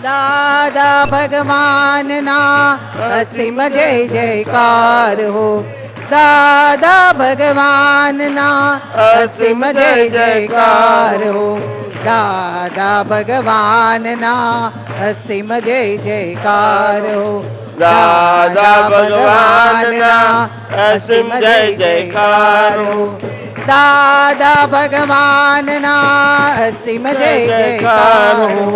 દાદા ભગવાનના અસીમ જય જયકાર હો. દાદા ભગવાનના અસીમ જય જયકાર હો. દાદા ભગવાનના અસીમ જય જયકાર હો. દાદા ભગવાનના અસીમ જય જયકાર હો. દાદા ભગવાનના અસીમ જય જયકાર હો.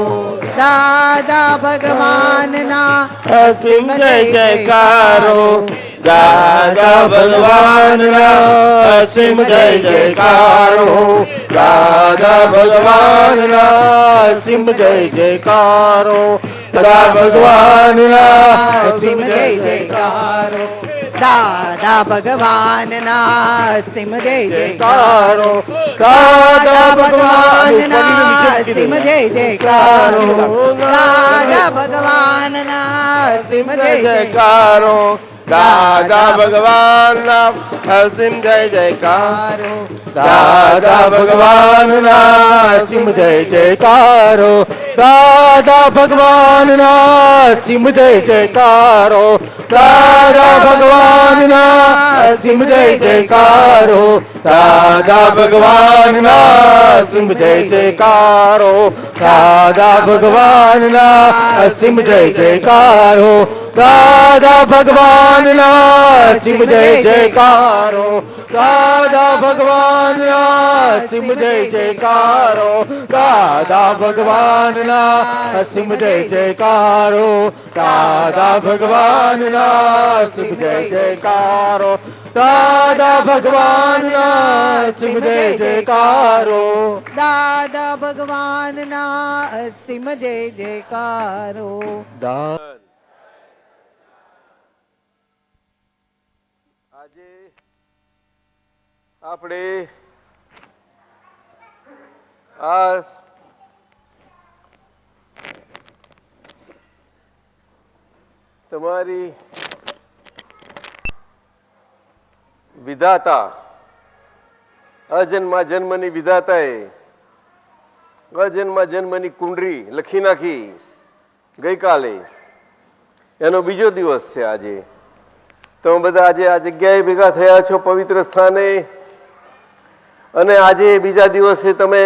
દાદા ભગવાનના અસીમ જય જયકાર હો. દાદા ભગવાનના અસીમ જય જયકાર હો. દાદા ભગવાનના અસીમ જય જયકાર હો. દાદા ભગવાનના અસીમ જય જયકાર હો. દાદા ભગવાનના અસીમ જય જયકાર જયકાર હો. હો. દાદા ભગવાનના અસીમ જય જયકાર હો. દાદા ભગવાનના અસીમ જય જયકાર હો. દાદા ભગવાનના અસીમ જય જયકાર જયકાર હો. દાદા ભગવાનના અસીમ જય જયકાર હો. દાદા ભગવાનના અસીમ જય જયકાર હો. દાદા ભગવાનના અસીમ જય જયકાર હો. દાદા ભગવાનના અસીમ જય જયકાર હો. દાદા ભગવાનના અસીમ જય જયકાર હો. દાદા ભગવાનના અસીમ જય જયકાર હો. દાદા ભગવાનના અસીમ જય જયકાર હો. દાદા ભગવાનના અસીમ જય જયકાર હો. દાદા ભગવાનના અસીમ જય જયકાર હો. દાદા ભગવાનના અસીમ જય જયકાર હો. દાદા ભગવાનના અસીમ જય જયકાર હો. આજે આપણે આ તમારી વિધાતા અજન્મા જન્મની વિધાતાએ અજન્મા જન્મની કુંડળી લખી નાખી ગઈકાલે. એનો બીજો દિવસ છે આજે. તમે બધા આજે આ જગ્યાએ ભેગા થયા છો પવિત્ર સ્થાને, અને આજે બીજા દિવસે તમે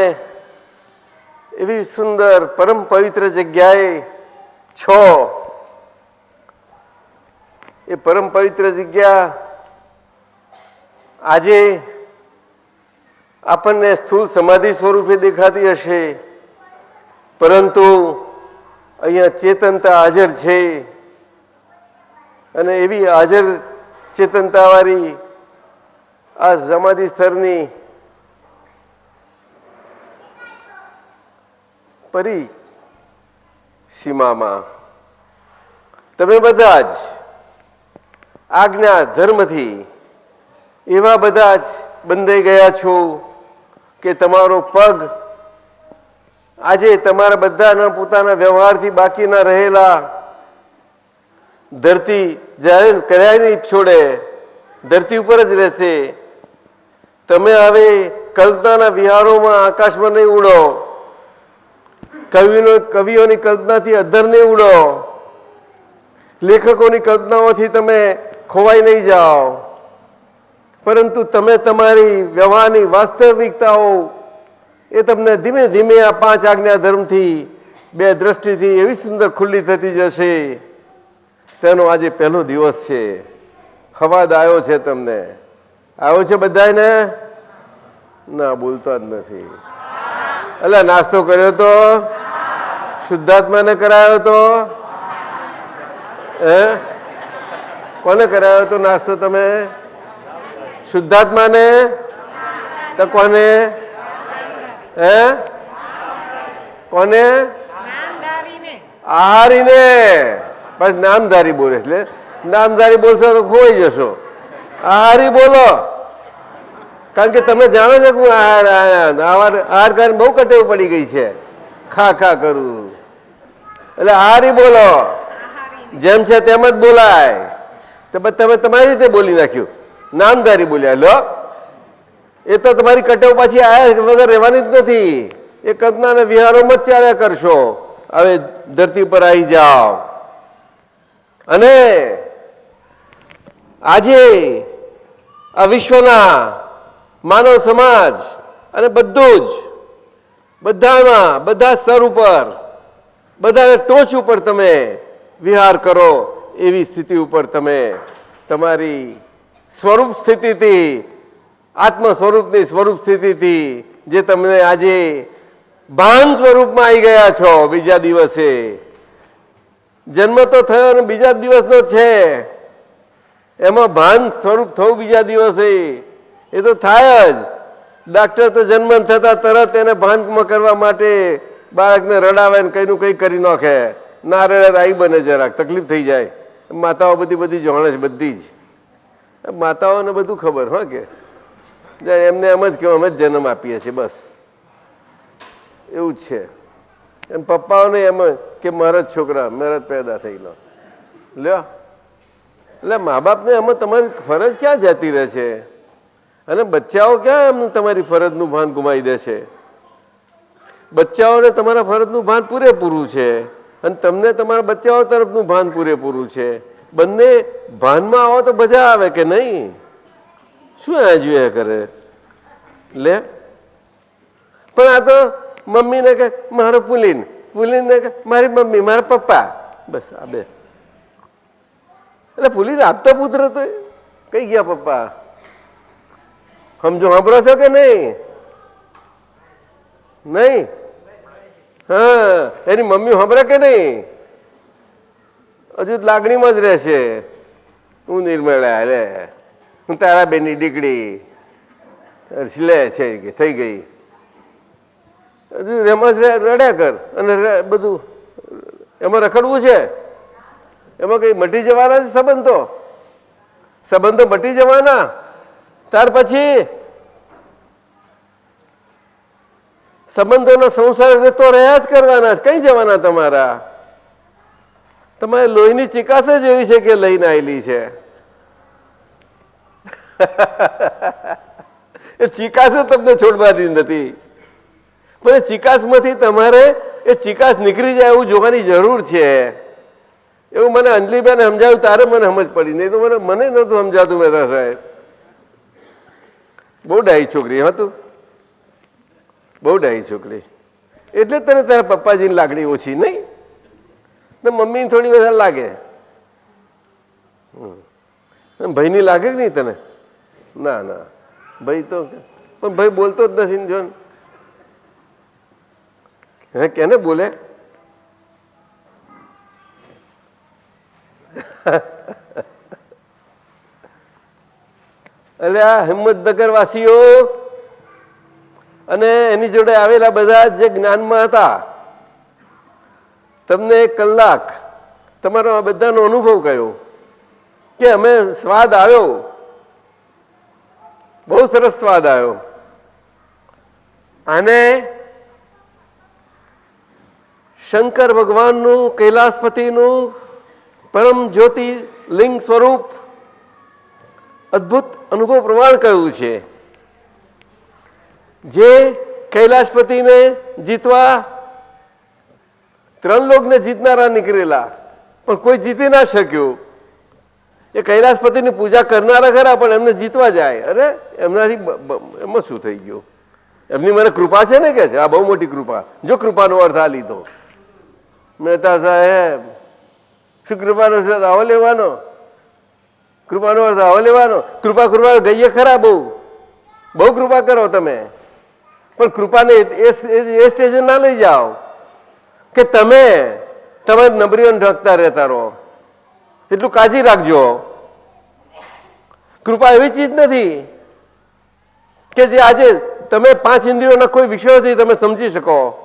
એવી સુંદર પરમ પવિત્ર જગ્યાએ છો. એ પરમ પવિત્ર જગ્યા આજે આપણને સ્થૂળ સમાધિ સ્વરૂપે દેખાતી હશે, પરંતુ અહીંયા ચેતનતા હાજર છે. અને એવી હાજર ચેતનતાવાળી આ સમાધિ સ્થળની પરિસીમામાં તમે બધા જ આજ્ઞા ધર્મથી એવા બધા જ બંધાઈ ગયા છો કે તમારો પગ આજે તમારા બધાના પોતાના વ્યવહારથી બાકીના રહેલા ધરતી જ્યારે કર્યા નહીં છોડે, ધરતી ઉપર જ રહેશે. તમે હવે કલ્પનાના વિહારોમાં આકાશમાં નહીં ઉડો, કવિઓની કલ્પનાથી અધર નહીં ઉડો, લેખકોની કલ્પનાઓથી તમે ખોવાઈ નહીં જાઓ, પરંતુ તમે તમારી વ્યવહારની વાસ્તવિકતાઓ એ તમને ધીમે ધીમે આ 5 આજ્ઞા ધર્મથી 2 દ્રષ્ટિથી એવી સુંદર ખુલ્લી થતી જશે. તેનો આજે પહેલો દિવસ છે. હવાદ આવ્યો છે, તમને આવ્યો છે બધાને? ના, બોલતા જ નથી. એટલે નાસ્તો કર્યો તો? શુદ્ધાત્માને કરાયો તો? કોને કરાયો તો નાસ્તો? તમે શુદ્ધાત્માને? તો કોને? કોને? આહારીને. પછી નામધારી બોલે, એટલે નામધારી બોલશો તો ખોવાઈ જશો. આહારી બોલો, કારણ કે તમે જાણો છો કે આહાર કરીને બહુ કટેવ પડી ગઈ છે, ખા ખા કરું. એટલે આહારી બોલો, જેમ છે તેમ જ બોલાય. તમે તમારી રીતે બોલી નાખ્યું, નામધારી બોલ્યા. લો, એ તો તમારી કટેવ પાછી આયા વગર રહેવાની જ નથી. એ કલ્પનાના વિહારોમાં જ ચાલ્યા કરશો. હવે ધરતી પર આવી જાઓ અને આજે આ વિશ્વના માનવ સમાજ અને બધું જ બધામાં બધા સ્તર ઉપર બધા ટોચ ઉપર તમે વિહાર કરો એવી સ્થિતિ ઉપર તમે તમારી સ્વરૂપ સ્થિતિથી આત્મ સ્વરૂપની સ્વરૂપ સ્થિતિથી જે તમને આજે ભાન સ્વરૂપમાં આવી ગયા છો બીજા દિવસે જન્મ તો થયો અને બીજા દિવસનો છે એમાં ભાન સ્વરૂપ થવું બીજા દિવસે એ તો થાય જ ડાક્ટર તો જન્મ થતા તરત એને ભાનમાં કરવા માટે બાળકને રડાવે ને કંઈનું કંઈ કરી નાખે ના રડે આવી બને જરાક તકલીફ થઈ જાય માતાઓ બધી જાણે છે બધી જ માતાઓને બધું ખબર હો કે એમને એમ જ કહેવાય અમે જ જન્મ આપીએ છીએ બસ એવું જ છે એમ પપ્પાઓને એમ કે મારા જ છોકરા મારા જ પેદા થઈ લ્યો એટલે મા બાપને એમાં તમારી ફરજ ક્યાં જતી રહે છે અને બચ્ચાઓ ક્યાં એમને તમારી ફરજનું ભાન ગુમાવી દે છે બચ્ચાઓને તમારા ફરજનું ભાન પૂરેપૂરું છે અને તમને તમારા બચ્ચાઓ તરફનું ભાન પૂરેપૂરું છે બંને ભાનમાં આવો તો મજા આવે કે નહીં શું આ જોઈએ કરે લે પણ આ તો મમ્મીને કે મારો પુલીનને કે મારી મમ્મી મારા પપ્પા બસ આ બે એટલે પુલીન આપતા પુત્ર તો કઈ ગયા પપ્પા સમજો સાંભળો છો કે નહીં નહીં હા એની મમ્મી સાંભળે કે નહીં હજુ લાગણીમાં જ રહેશે હું નિર્મળા લે હું તારા બેનની દીકરી લે છે કે થઈ ગઈ હજુ એમાં જ રડ્યા કર અને બધું એમાં રખડવું છે એમાં કઈ મટી જવાના છે સંબંધો મટી જવાના ત્યાર પછી સંબંધોનો સંસાર તો રહ્યા જ કરવાના કઈ જવાના તમારા તમારે લોહીની ચિકાસ જ એવી છે કે લઈને આવેલી છે એ ચિકાસ તમને છોડવાની નથી પણ એ ચિકાસમાંથી તમારે એ ચિકાસ નીકળી જાય એવું જોવાની જરૂર છે એવું મને અંજલીબેન સમજાવ્યું તારે મને સમજ પડી નહીં તો મને નહોતું સમજાતું મહેતા સાહેબ બહુ ડાહી છોકરી હતું બહુ ડાહી છોકરી એટલે તને તારા પપ્પાજીની લાગણી ઓછી નહીં તો મમ્મીને થોડી વધારે લાગે ભાઈની લાગે કે નહીં તને ના ના ભાઈ તો પણ ભાઈ બોલતો જ નથી ને જોન હે કેને બોલે એટલે આ હિંમતનગર વાસીઓ અને એની જોડે આવેલા બધા જે જ્ઞાનમાં હતા તમને 1 કલાક તમારો આ બધાનો અનુભવ કયો કે અમે સ્વાદ આવ્યો બહુ સરસ સ્વાદ આવ્યો આને શંકર ભગવાનનું કૈલાસપતિનું પરમ જ્યોતિ લિંગ સ્વરૂપ અદ્ભુત અનુભવ પ્રમાણ કહ્યું છે જે કૈલાસપતિને જીતવા 3 લોકને જીતનારા નીકળેલા પણ કોઈ જીતી ના શક્યું એ કૈલાસપતિની પૂજા કરનારા ખરા પણ એમને જીતવા જાય અરે એમનાથી એમાં શું થઈ ગયું એમની મને કૃપા છે ને કે છે આ બહુ મોટી કૃપા જો કૃપાનો અર્થ આ લીધો મહેતા સાહેબ શું કૃપાનો અર્થ આવો લેવાનો કૃપાનો અર્થ આવો લેવાનો કૃપા ગઈએ ખરા બહુ કૃપા કરો તમે પણ કૃપાને એ સ્ટેજે ના લઈ જાઓ કે તમે તમારી નબળીઓને ઢકતા રહેતા રહો એટલું કાળજી રાખજો કૃપા એવી ચીજ નથી કે જે આજે તમે 5 ઇન્દ્રિયોના કોઈ વિષયોથી તમે સમજી શકો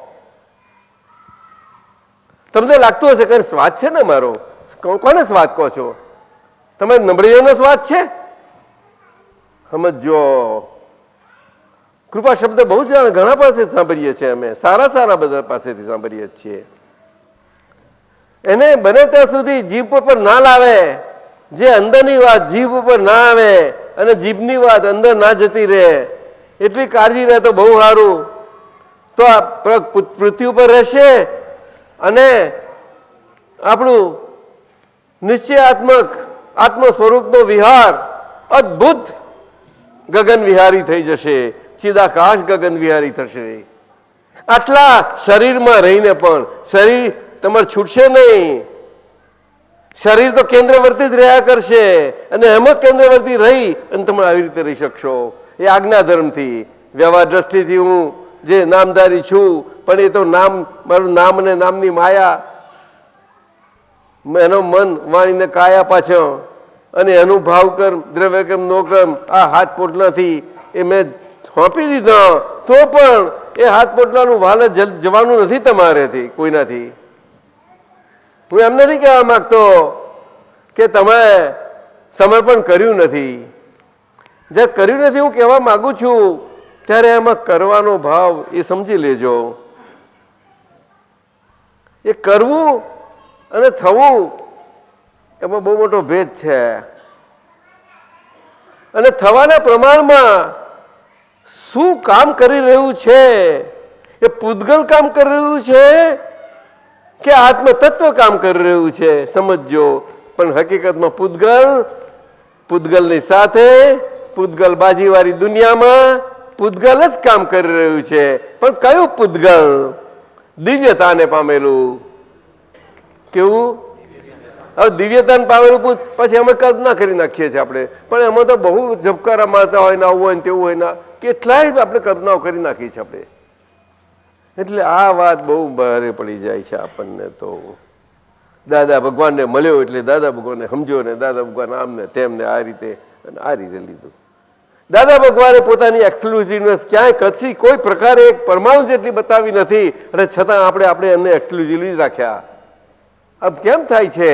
તમને લાગતું હશે કે સ્વાદ છે ને મારો કોને સ્વાદ કહો છો તમારી નબળીઓનો સ્વાદ છે સમજો કૃપા શબ્દ બહુ જ ઘણા પાસે સાંભળીએ છીએ અમે સારા બધા પાસેથી સાંભળીએ છીએ એને બને ત્યાં સુધી જીભ ઉપર ના લાવે જે અંદરની વાત જીભ ઉપર ના આવે અને જીભની વાત અંદર ના જતી રહે એટલી કાળજી રહે તો બહુ સારું તો આ પૃથ્વી ઉપર રહેશે અને આપણું નિશ્ચયાત્મક આત્મ સ્વરૂપનો વિહાર અદ્ભુત ગગન વિહારી થઈ જશે, ચિદાકાશ ગગન વિહારી થશે. આટલા શરીરમાં રહીને પણ શરીર તમારે છૂટશે નહીં. શરીર તો કેન્દ્રવર્તી જ રહ્યા કરશે અને એમાં કેન્દ્રવર્તી રહી અને તમે આવી રીતે રહી શકશો. એ આજ્ઞા ધર્મથી. વ્યવહાર દ્રષ્ટિથી હું જે નામધારી છું, પણ એ તો નામ, મારું નામ અને નામની માયા, એનો મન વાણીને કાયા પાછળ, અને એનું ભાવ કર્મ, દ્રવ્ય કર્મ, નો કર્મ, આ હાથ પોટલાથી એ મેં સોંપી દીધા, તો પણ એ હાથ પોટલાનું વાલ જવાનું નથી તમારેથી, કોઈનાથી. હું એમ નથી કહેવા માંગતો કે તમે સમર્પણ કર્યું નથી. જ્યારે કર્યું નથી હું કહેવા માંગુ છું, ત્યારે એમાં કરવાનો ભાવ એ સમજી લેજો. એ કરવું અને થવું એમાં બહુ મોટો ભેદ છે. અને થવાના પ્રમાણમાં શું કામ કરી રહ્યું છે, એ પૂતગલ કામ કરી રહ્યું છે કે આત્મતત્વ કામ કરી રહ્યું છે, સમજજો. પણ હકીકતમાં પૂતગલની સાથે પૂતગલ બાજીવાળી દુનિયામાં પૂતગલ જ કામ કરી રહ્યું છે. પણ કયું પૂતગલ? દિવ્યતાને પામેલું. કેવું? હવે દિવ્યતાને પામેલું પછી અમે કલ્પના કરી નાખીએ છીએ આપણે, પણ એમાં તો બહુ ઝબકારા મારતા હોય ને, આવું હોય ને તેવું હોય ને, કેટલાય આપણે કલ્પનાઓ કરી નાખી છે આપણે. એટલે આ વાત બહુ ભારે પડી જાય છે આપણને. તો દાદા ભગવાનને મળ્યો એટલે દાદા ભગવાનને સમજ્યો ને દાદા ભગવાન આમને તેમને આ રીતે અને આ રીતે લીધું. દાદા ભગવાને પોતાની એક્સક્લુઝિવનેસ ક્યાંય કચ્છી કોઈ પ્રકારે એક પરમાણુ જેટલી બતાવી નથી, અને છતાં આપણે એમને એક્સક્લુઝિવલી જ રાખ્યા. अब કેમ થાય છે?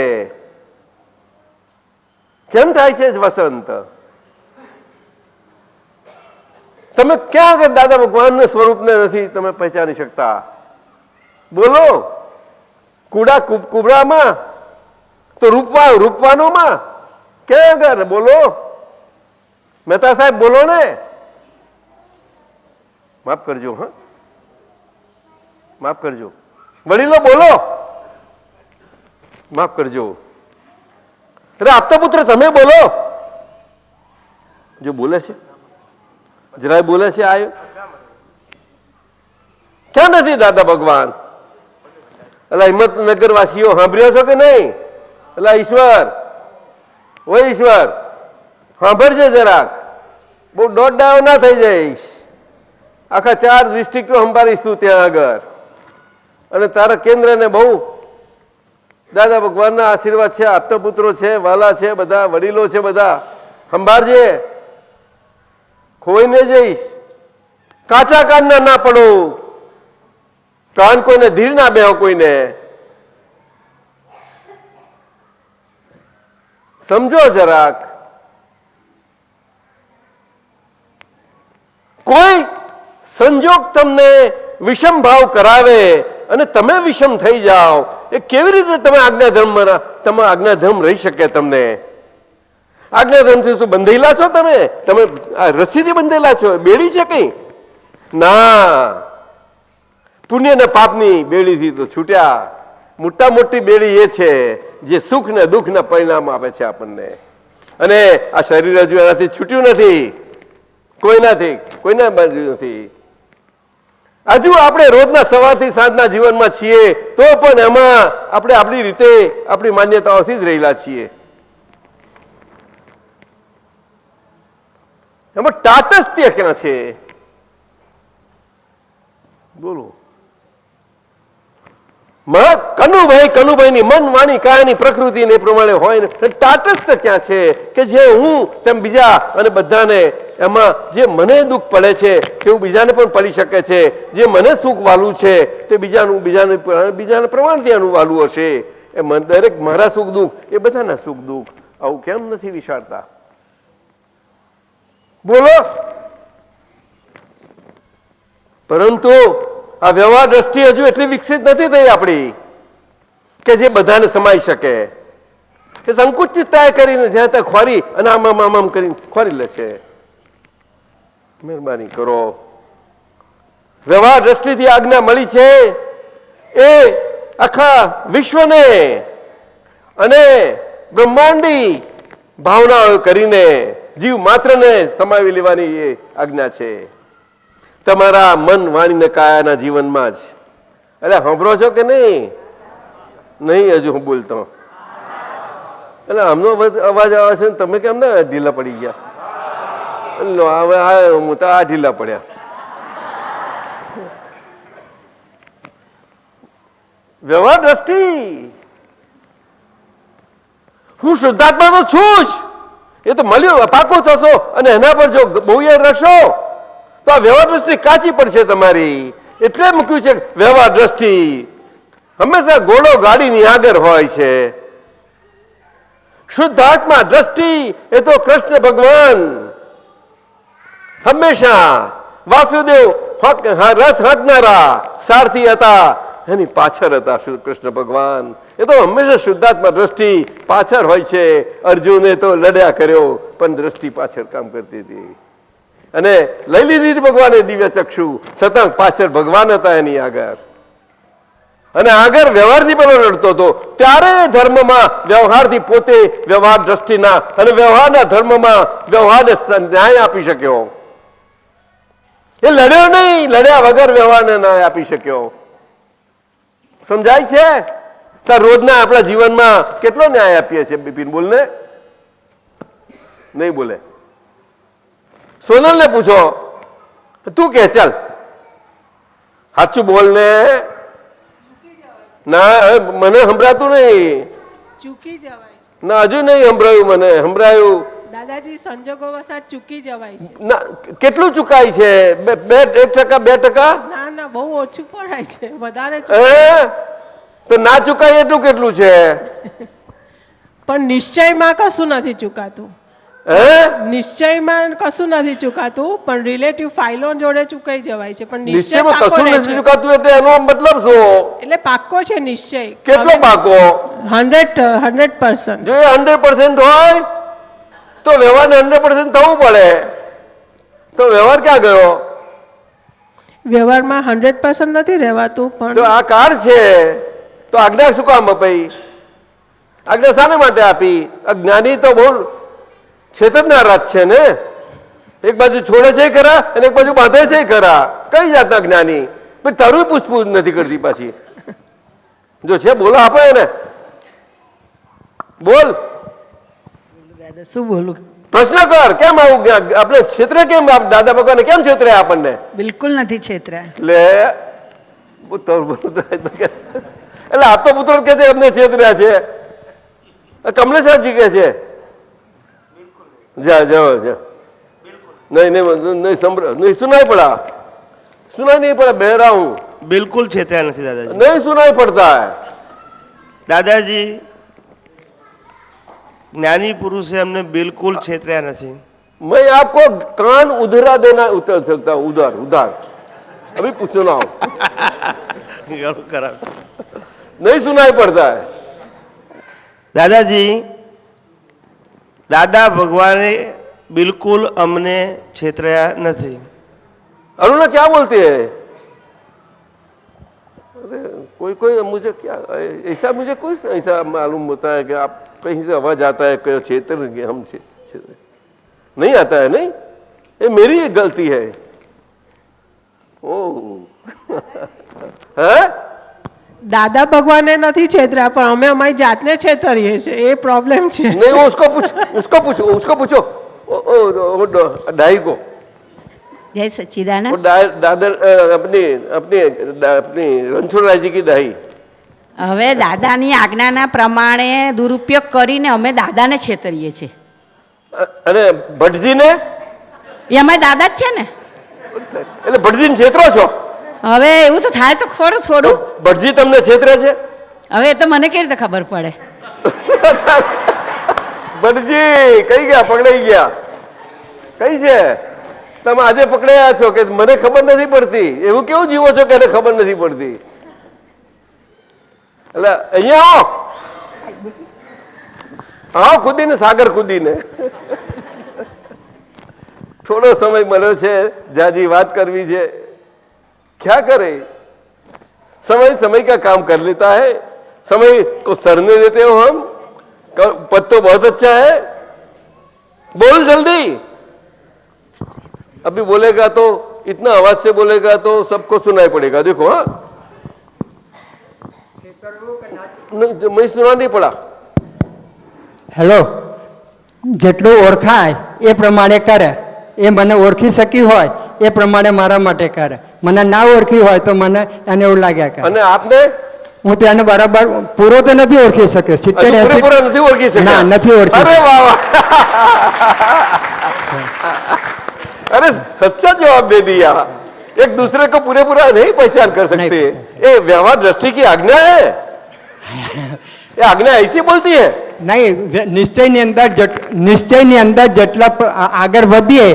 કેમ થાય છે વસંત? તમે ક્યાં આગળ દાદા ભગવાનના સ્વરૂપને નથી તમે પહેચાની શકતા? બોલો. કુબડામાં તો રૂપવાનોમાં ક્યાં આગળ? બોલો મહેતા સાહેબ, બોલો ને. માફ કરજો, હા માફ કરજો. વડીલો બોલો, માફ કરજો. અરે આપતા પુત્ર તમે બોલો. જો બોલે છે, જરાય બોલે છે. આયો ક્યાં નથી દાદા ભગવાન? એટલે હિંમતનગર વાસીઓ સાંભળ્યો છો કે નહીં? એટલે ઈશ્વર, ઓય ઈશ્વર સાંભળજે જરાક, બહુ દોઢ ડાયો ના થઈ જઈશ. આખા 4 ડિસ્ટ્રિક્ટો સંભાળીશ તું ત્યાં આગળ, અને તારા કેન્દ્રને બહુ દાદા ભગવાનના આશીર્વાદ છે, આપતા પુત્રો છે, વાલા છે, બધા વડીલો છે, બધા સંભાળજે. ખોઈને જઈશ. કાચા કાનના ના પડો, કાન કોઈને ધીર ના બેહો. કોઈને સમજો જરાક. કોઈ સંજોગ તમને વિષમ ભાવ કરાવે અને તમે વિષમ થઈ જાઓ, એ કેવી રીતે તમે આજ્ઞાધર્મ રહી શકે? તમને આજ્ઞાધર્મથી શું બંધેલા છો? તમે રસ્સીથી બંધેલા છો? બેડી છે કઈ? ના, પુણ્ય ને પાપની બેડીથી તો છૂટ્યા. મોટા મોટી બેડી એ છે જે સુખ ને દુઃખ ના પરિણામ આપે છે આપણને. અને આ શરીર હજુ એનાથી છૂટ્યું નથી, કોઈના બાજુ નથી. હજુ આપણે રોજના સવારથી સાંજના જીવનમાં છીએ, તો પણ એમાં આપણે આપણી રીતે આપણી માન્યતાઓથી જ રહેલા છીએ. એમાં તાટસ્થ્ય ક્યાં છે? બોલો. કનુભાઈની મન વાણી કાયાની પ્રકૃતિ ને પ્રમાણે હોય ને, તાટસ્થ ક્યાં છે કે જે હું તેમ બીજા અને બધાને, એમાં જે મને દુઃખ પડે છે તેવું બીજાને પણ પડી શકે છે, જે મને સુખ વાલું છે તે બીજાને પ્રમાણથી આનું વાલું હશે. એ દરેક મારા સુખ દુઃખ એ બધાના સુખ દુઃખ. આવું કેમ નથી વિચારતા? બોલો. પરંતુ આ વ્યવહાર દ્રષ્ટિ હજુ એટલી વિકસિત નથી થઈ આપણી કે જે બધાને સમાઈ શકે. એ સંકુચિતતા કરીને જ્યાં ત્યાં ખોરી અને આમ કરીને ખોરી લે છે. મહેરબાની કરો. વ્યવહાર દ્રષ્ટિથી આજ્ઞા મળી છે, એ આખા વિશ્વને અને બ્રહ્માંડી ભાવનાઓ કરીને જીવ માત્રને સમાવી લેવાની એ આજ્ઞા છે તમારા મન વાણી ને કાયાના જીવનમાં જ. એટલે સાંભળો છો કે નહીં? હજુ હું બોલતો. એટલે આમનો અવાજ આવે છે, તમે કેમ ના ઢીલા પડી ગયા? હવે હું તો આ ઢીલા પડ્યા. વ્યવહાર દ્રષ્ટિ, હું શુદ્ધાત્મા તો છું જ, એ તો મળ્યું, પાકો થશો અને એના પર જો બહુ યાદ રાખશો તો આ વ્યવહાર દ્રષ્ટિ કાચી પડશે તમારી. એટલે મૂક્યું છે વ્યવહાર દ્રષ્ટિ. હંમેશા ઘોડો ગાડીની આગળ હોય છે. શુદ્ધાત્મા દ્રષ્ટિ એ તો કૃષ્ણ ભગવાન હંમેશા વાસુદેવ રથ હાંકનારા સારથી હતા, એની પાછળ હતા કૃષ્ણ ભગવાન. એ તો હંમેશા શુદ્ધાત્મા દ્રષ્ટિ પાછળ હોય છે. અર્જુને તો લડ્યા કર્યો પણ દ્રષ્ટિ પાછળ કામ કરતી હતી અને લઈ લીધી ભગવાને દિવ્ય ચક્ષુ, છતાં પાછળ ભગવાન હતા એની આગળ. અને આગળ વ્યવહારથી પેલો લડતો હતો, ત્યારે ધર્મમાં વ્યવહારથી પોતે વ્યવહાર દ્રષ્ટિના અને વ્યવહારના ધર્મમાં વ્યવહારને ન્યાય આપી શક્યો. એ લડ્યો નહીં, લડ્યા વગર વ્યવહારને ન્યાય આપી શક્યો. સમજાય છે? તાર રોજના આપણા જીવનમાં કેટલો ન્યાય આપીએ છીએ? બિપિન બોલને. નહીં બોલે. સોનલને પૂછો, તું કે ચાલ સાચું બોલ ને. ના, મને સંભળાતું નહીં. ચૂકી જવાય છે. ના, હજુ નહીં સંભળાયું. મને સંભળાયું. દાદાજી, સંજોગો વસાત ચૂકી જવાય છે. ના, કેટલું ચૂકાય છે? 1%, 2%? ના ના, બહુ ઓછું પડાય છે, વધારે તો ના ચૂકાય એટલું કેટલું છે? પણ નિશ્ચયમાં કશું નથી ચૂકાતું. નિશ્ચયમાં કશું નથી ચૂકાતું, પણ રિલેટિવ ફાઇલો જોડે ચૂકાઈ જવાય છે. પણ નિશ્ચયમાં કશું નથી ચૂકાતું એટલે એનો મતલબ શું? એટલે પાક્કો છે નિશ્ચય. કેટલો પાકો? 100%. જો એ 100% હોય તો વ્યવહારને 100% થવું પડે. તો વ્યવહાર ક્યાં ગયો? વ્યવહારમાં 100% નથી રહેવાતું. તો પણ આ કાર છે તો આજ્ઞા શું કામ અપાઈ? આજ્ઞા શાને માટે આપી? અજ્ઞાની તો બહુ છેતરનારા છે ને. એક બાજુ છોડે છે ખરા અને એક બાજુ બાંધે છે ખરા. કઈ જાતના જ્ઞાની? પણ તારું પૂછપૂછ નથી કરતી પાછી. જો છે બોલો આપે ને, બોલ. શું બોલું? પ્રશ્ન કર. કેમ આવું આપણે ક્ષેત્રે કેમ? દાદા ભગવાન કેમ છેતરે આપણને? બિલકુલ નથી છેતર્યા. એટલે એટલે આપ તો પુત્ર કે છે અમને છેતર્યા છે. કમલેશજી કે છે જા જાઓ જા. नहीं नहीं नहीं संभળ नहीं सुनाई पड़ा, सुनाई नहीं पड़ा, बहरा हूं. बिल्कुल छेत्या नहीं दादाजी. नहीं सुनाई पड़ता है दादाजी, ज्ञानी पुरुष है, हमने बिल्कुल छेत्या नहीं. मैं आपको कान उधरा देना उतर सकता हूँ. उधर उधर अभी पूछो ना. नहीं सुनाई पड़ता है दादाजी. दादा भगवाने बिल्कुल हमने छेतराया नहीं. अरुणा क्या बोलते हैं? अरे कोई कोई मुझे क्या ऐसा, मुझे कोई ऐसा मालूम होता है कि आप कहीं से आवाज आता है कि क्षेत्र हम नहीं आता है. नहीं, ये मेरी एक गलती है. है દાદા ભગવાને નથી છેતર્યા, પણ અમે અમારી જાતને છેતરીએ છીએ, એ પ્રોબ્લેમ છે. नहीं, वो उसको पूछो, उसको पूछो. वो डाई को. जय वो सच्चिदानंद. दादर अपनी अपनी अपनी रणछोड़राय जी की दाई. હવે દાદાની આજ્ઞાના પ્રમાણે દુરુપયોગ કરીને અમે દાદાને છેતરીએ છીએ. અને ભટજીને એ અમારા દાદા જ છે ને. એટલે ભટજીને છેતરો છો? હવે એવું તો થાય તો ખરું થોડું. ભટજી તમને છેતરે છે? હવે એ તો મને કેવી રીતે ખબર પડે? ભટજી કઈ ગયા? પકડાઈ ગયા? કઈ છે? તમે આજે પકડાયા છો કે મને ખબર નથી પડતી? એવું કેવું જીવો છો કે એને ખબર નથી પડતી? એટલે અહીંયા આવો, આવો કૂદીને, સાગર કૂદીને. થોડો સમય મળ્યો છે, જાજી વાત કરવી છે. ક્યાં કરે? समय समय का काम कर लेता है। समय को सरने देते हो हम। पद तो बहुत अच्छा है, बोल जल्दी। अभी बोलेगा तो इतना आवाज से बोलेगा तो सबको सुनाई पड़ेगा। देखो हाँ, नहीं मैं सुना नहीं पड़ा। હેલો, જેટલું ઓળખાય એ પ્રમાણે કરે. એ મને ઓળખી શકી હોય એ પ્રમાણે મારા માટે કરે. મને ના ઓળખી હોય તો મને એને એવું લાગ્યા કરે. અને આપને હું તો એને બરાબર પૂરો તો નથી ઓળખી શક્યો. 70 હજુ 80 પૂરેપૂરા નથી ઓળખી શક્યા? ના, નથી ઓળખી. અરે વાહ વાહ, अरे सच्चा जवाब दे दिया। एक दूसरे को पूरे पूरा नहीं पहचान कर सकते। ये व्यवहार दृष्टि की आज्ञा है। ये आज्ञा ऐसी बोलती है। નહીં, નિશ્ચયની અંદર જેટલા આગળ વધીએ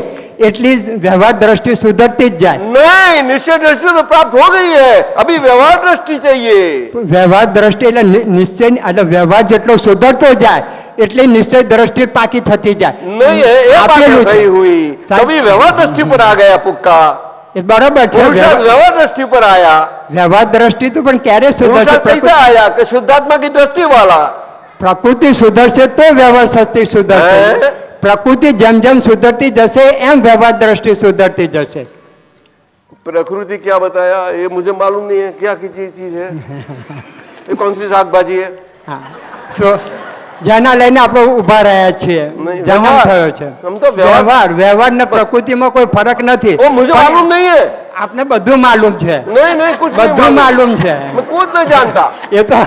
એટલી જ વ્યવહાર દ્રષ્ટિ સુધરતી જ જાય. नहीं, निश्चय दृष्टि तो प्राप्त हो गई है, अभी व्यवहार दृष्टि चाहिए। વ્યવહાર દ્રષ્ટિ એટલે નિશ્ચય એટલે વ્યવહાર જેટલો સુધરતો જાય એટલી નિશ્ચય દ્રષ્ટિ પાકી થતી જાય. नहीं है, ये बात આપેલું છે. सही हुई। कभी व्यवहार दृष्टि पर आ गया पुक्का, એ બરાબર છે. पुरुषार्थ व्यवहार दृष्टि पर आया। વ્યવહાર દ્રષ્ટિ તો પણ ક્યારે સુધરશે? पुरुषार्थ कैसे आया कि शुद्धात्मा की दृष्टि वाला। પ્રકૃતિ સુધરશે તો વ્યવહાર શક્તિ સુધરશે. હે? પ્રકૃતિ જેમ જેમ સુધરતી જશે એમ વ્યવહાર દ્રષ્ટિ સુધરતી જશે. प्रकृति क्या बताया ये मुझे मालूम नहीं है, क्या की चीज है? ये कौन सी शाक भाजी है? હા, જેના લઈને આપણે ઊભા રહ્યા છીએ. નહીં, જન્મ વ્યવહાર. થયો છે. આમ તો વ્યવહાર- વ્યવહાર ને પ્રકૃતિમાં કોઈ ફરક નથી. वो मुझे मालूम नहीं है। આપને બધું માલુમ છે. नहीं नहीं, कुछ नहीं બધું માલુમ છે. मैं कुछ नहीं जानता। એ તો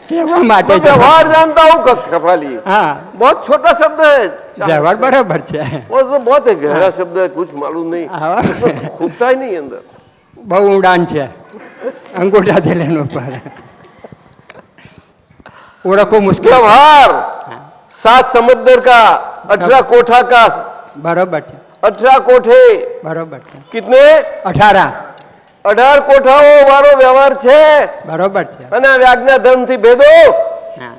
કહેવા માટે मैं છે. व्यवहार जानता हूँ कपाली। હા, बहुत छोटा शब्द है। વ્યવહાર બરાબર છે. वो तो बहुत है गहरा शब्द है, कुछ मालूम नहीं, હા, खूबता ही नहीं अंदर। બહુ ઊંડાણ છે. અંગૂઠાથી લઈને ઉપર ઓળખવું મુશ્કેલ. व्यवहार 7 समंदर का 18 कोठा का બરોબર છે. 18 कोठे બરોબર છે. कितने? 18 18 कोठाओ वारो व्यवहार छे। બરોબર છે. અને આજ્ઞા ધર્મ થી ભેદો હા,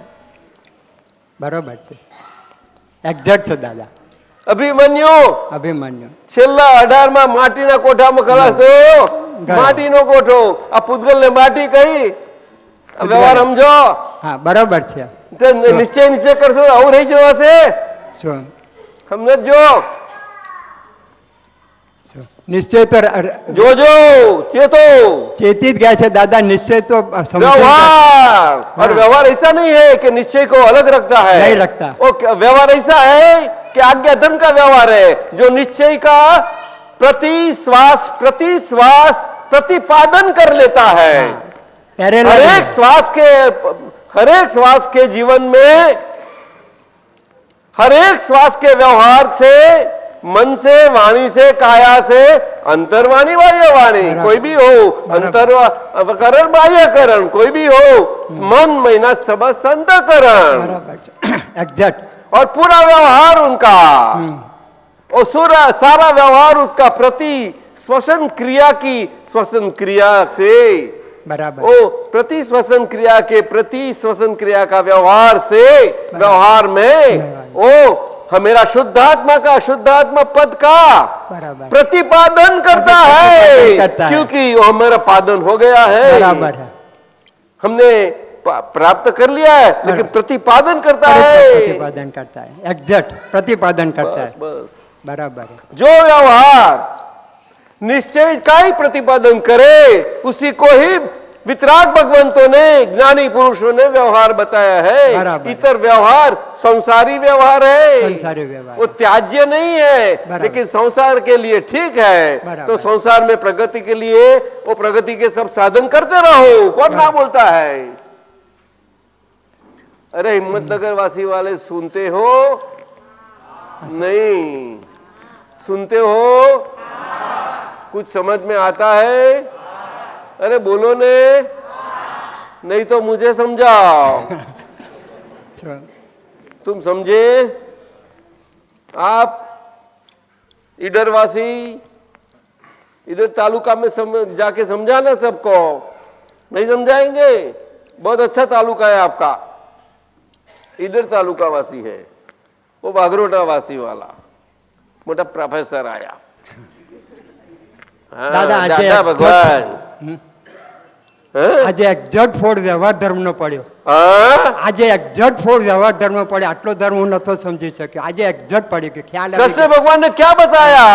બરોબર છે. એક્ઝેક્ટ છે દાદા. અભિમન્યુ અભિમન્યુ છેલ્લા 18 માં માટીના કોઠામાં ખલાસ થયો। માટીનો કોઠો, આ પૂતગલ ને માટી કહી। આ વ્યવહાર સમજો। હા, બરોબર છે. તે નિશ્ચય નિશ્ચય કરશો આવું રહી જવાશે। શું સમજો, શું નિશ્ચય તો જોજો, चेतो। ચેતી જ ગયા છે દાદા. નિશ્ચય તો व्यवहार और व्यवहार ऐसा नहीं है कि निश्चय को अलग रखता है, नहीं रखता। व्यवहार ऐसा है कि आज्ञा धर्म का व्यवहार है जो निश्चय का प्रति श्वास प्रतिपादन कर लेता है। हर एक श्वास के जीवन में, हर एक श्वास के व्यवहार से, मन से, वाणी से, काया से, अंतर्वाणी बाह्य वाणी कोई भी हो, अंतरकरण बाह्य करण कोई भी हो, मन महीना समस्त अंतकरण, બરાબર છે. એક્ઝેક્ટ. और पूरा व्यवहार उनका, और सारा व्यवहार उसका प्रति श्वसन क्रिया से, બરાબર. ओ प्रति श्वसन क्रिया के प्रति श्वसन क्रिया का व्यवहार से, व्यवहार में ओ मेरा शुद्धात्मा का, शुद्धात्मा पद का बराबर। प्रतिपादन करता है, क्योंकि वो हमारा पादन हो गया है। બરાબર है. हमने प्राप्त कर लिया है, लेकिन प्रतिपादन करता है। प्रतिपादन करता है. एग्जैक्ट प्रतिपादन करता बस है. बस बराबर है. जो व्यवहार निश्चय का ही प्रतिपादन करे उसी को ही वितराग भगवंतों ने, ज्ञानी पुरुषों ने व्यवहार बताया है। बराबर। इतर व्यवहार संसारी व्यवहार है, संसारी व्यवहार वो त्याज्य नहीं है, बराबर। लेकिन संसार के लिए ठीक है। बराबर। तो संसार में प्रगति के लिए वो प्रगति के सब साधन करते रहो। कौन ना बोलता है? अरे हिम्मतनगर वासी वाले सुनते हो? नहीं सुनते हो? कुछ समझ में आता है? अरे बोलो ने, नहीं तो मुझे समझाओ। શું? तुम समझे? आप इधरवासी, इधर तालुका में जाके समझाना सबको। नहीं समझाएंगे? बहुत अच्छा तालुका है आपका। इधर तालुका वासी है, वो बागरोटा वासी वाला मोटा प्रोफेसर आया। हाँ, दादा, दादा भगवान આજે એક્ઝેક્ટ ફોડ વ્યવહાર ધર્મનો પડ્યો. हाँ? આજે એક્ઝેક્ટ ફોડ વ્યવહાર ધર્મ પડ્યો. આટલો ધર્મ હું નતો સમજી શક્યો. આજે એક્ઝેક્ટ પડ્યો કે ખ્યાલ આવી कृष्ण ગયો. भगवान ने क्या बताया?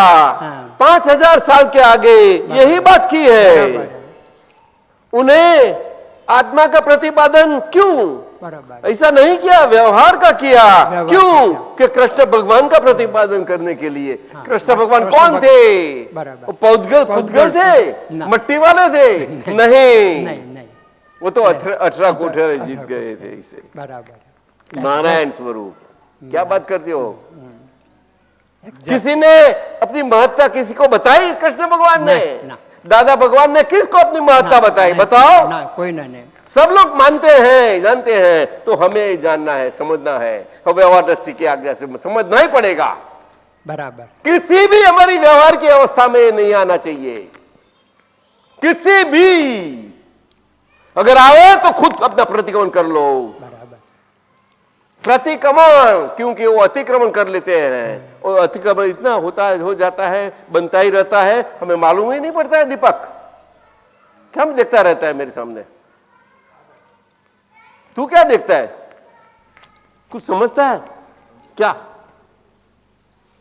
हाँ। 5000 साल के आगे यही बात की है. बराबर है. उन्हें आत्मा का प्रतिपादन क्यों બરાબર. ऐसा नहीं किया, व्यवहार का किया. व्यवहार क्यों? का कि कृष्ण भगवान का प्रतिपादन करने के लिए. हाँ। कृष्ण भगवान कृष्ण कौन थे? बराबर। वो पुद्गल पुद्गल थे, ना। मट्टी वाले थे? नहीं, નહીં નહીં वो तो 18 कोठरे जीत गए थे इसे. બરાબર. नारायण स्वरूप. क्या बात करते हो? किसी ने अपनी महत्ता किसी को बताई? कृष्ण भगवान ने, ना। दादा भगवान ने किसको अपनी महत्ता बताई? बताओ. ના કોઈ ના નહીં. सब लोग मानते हैं, जानते हैं, तो हमें जानना है, समझना है. और व्यवहार दृष्टि की आज्ञा से समझना ही पड़ेगा. બરાબર. किसी भी हमारी व्यवहार की अवस्था में नहीं आना चाहिए. किसी भी अगर आए तो खुद अपना प्रतिक्रमण कर लो. બરાબર. प्रतिक्रमण, क्योंकि वो अतिक्रमण कर लेते हैं. और अतिक्रमण इतना हो जाता है, बनता ही रहता है, हमें मालूम ही नहीं पड़ता है. दीपक क्या देखता रहता है मेरे सामने? तू क्या देखता है? कुछ समझता है क्या?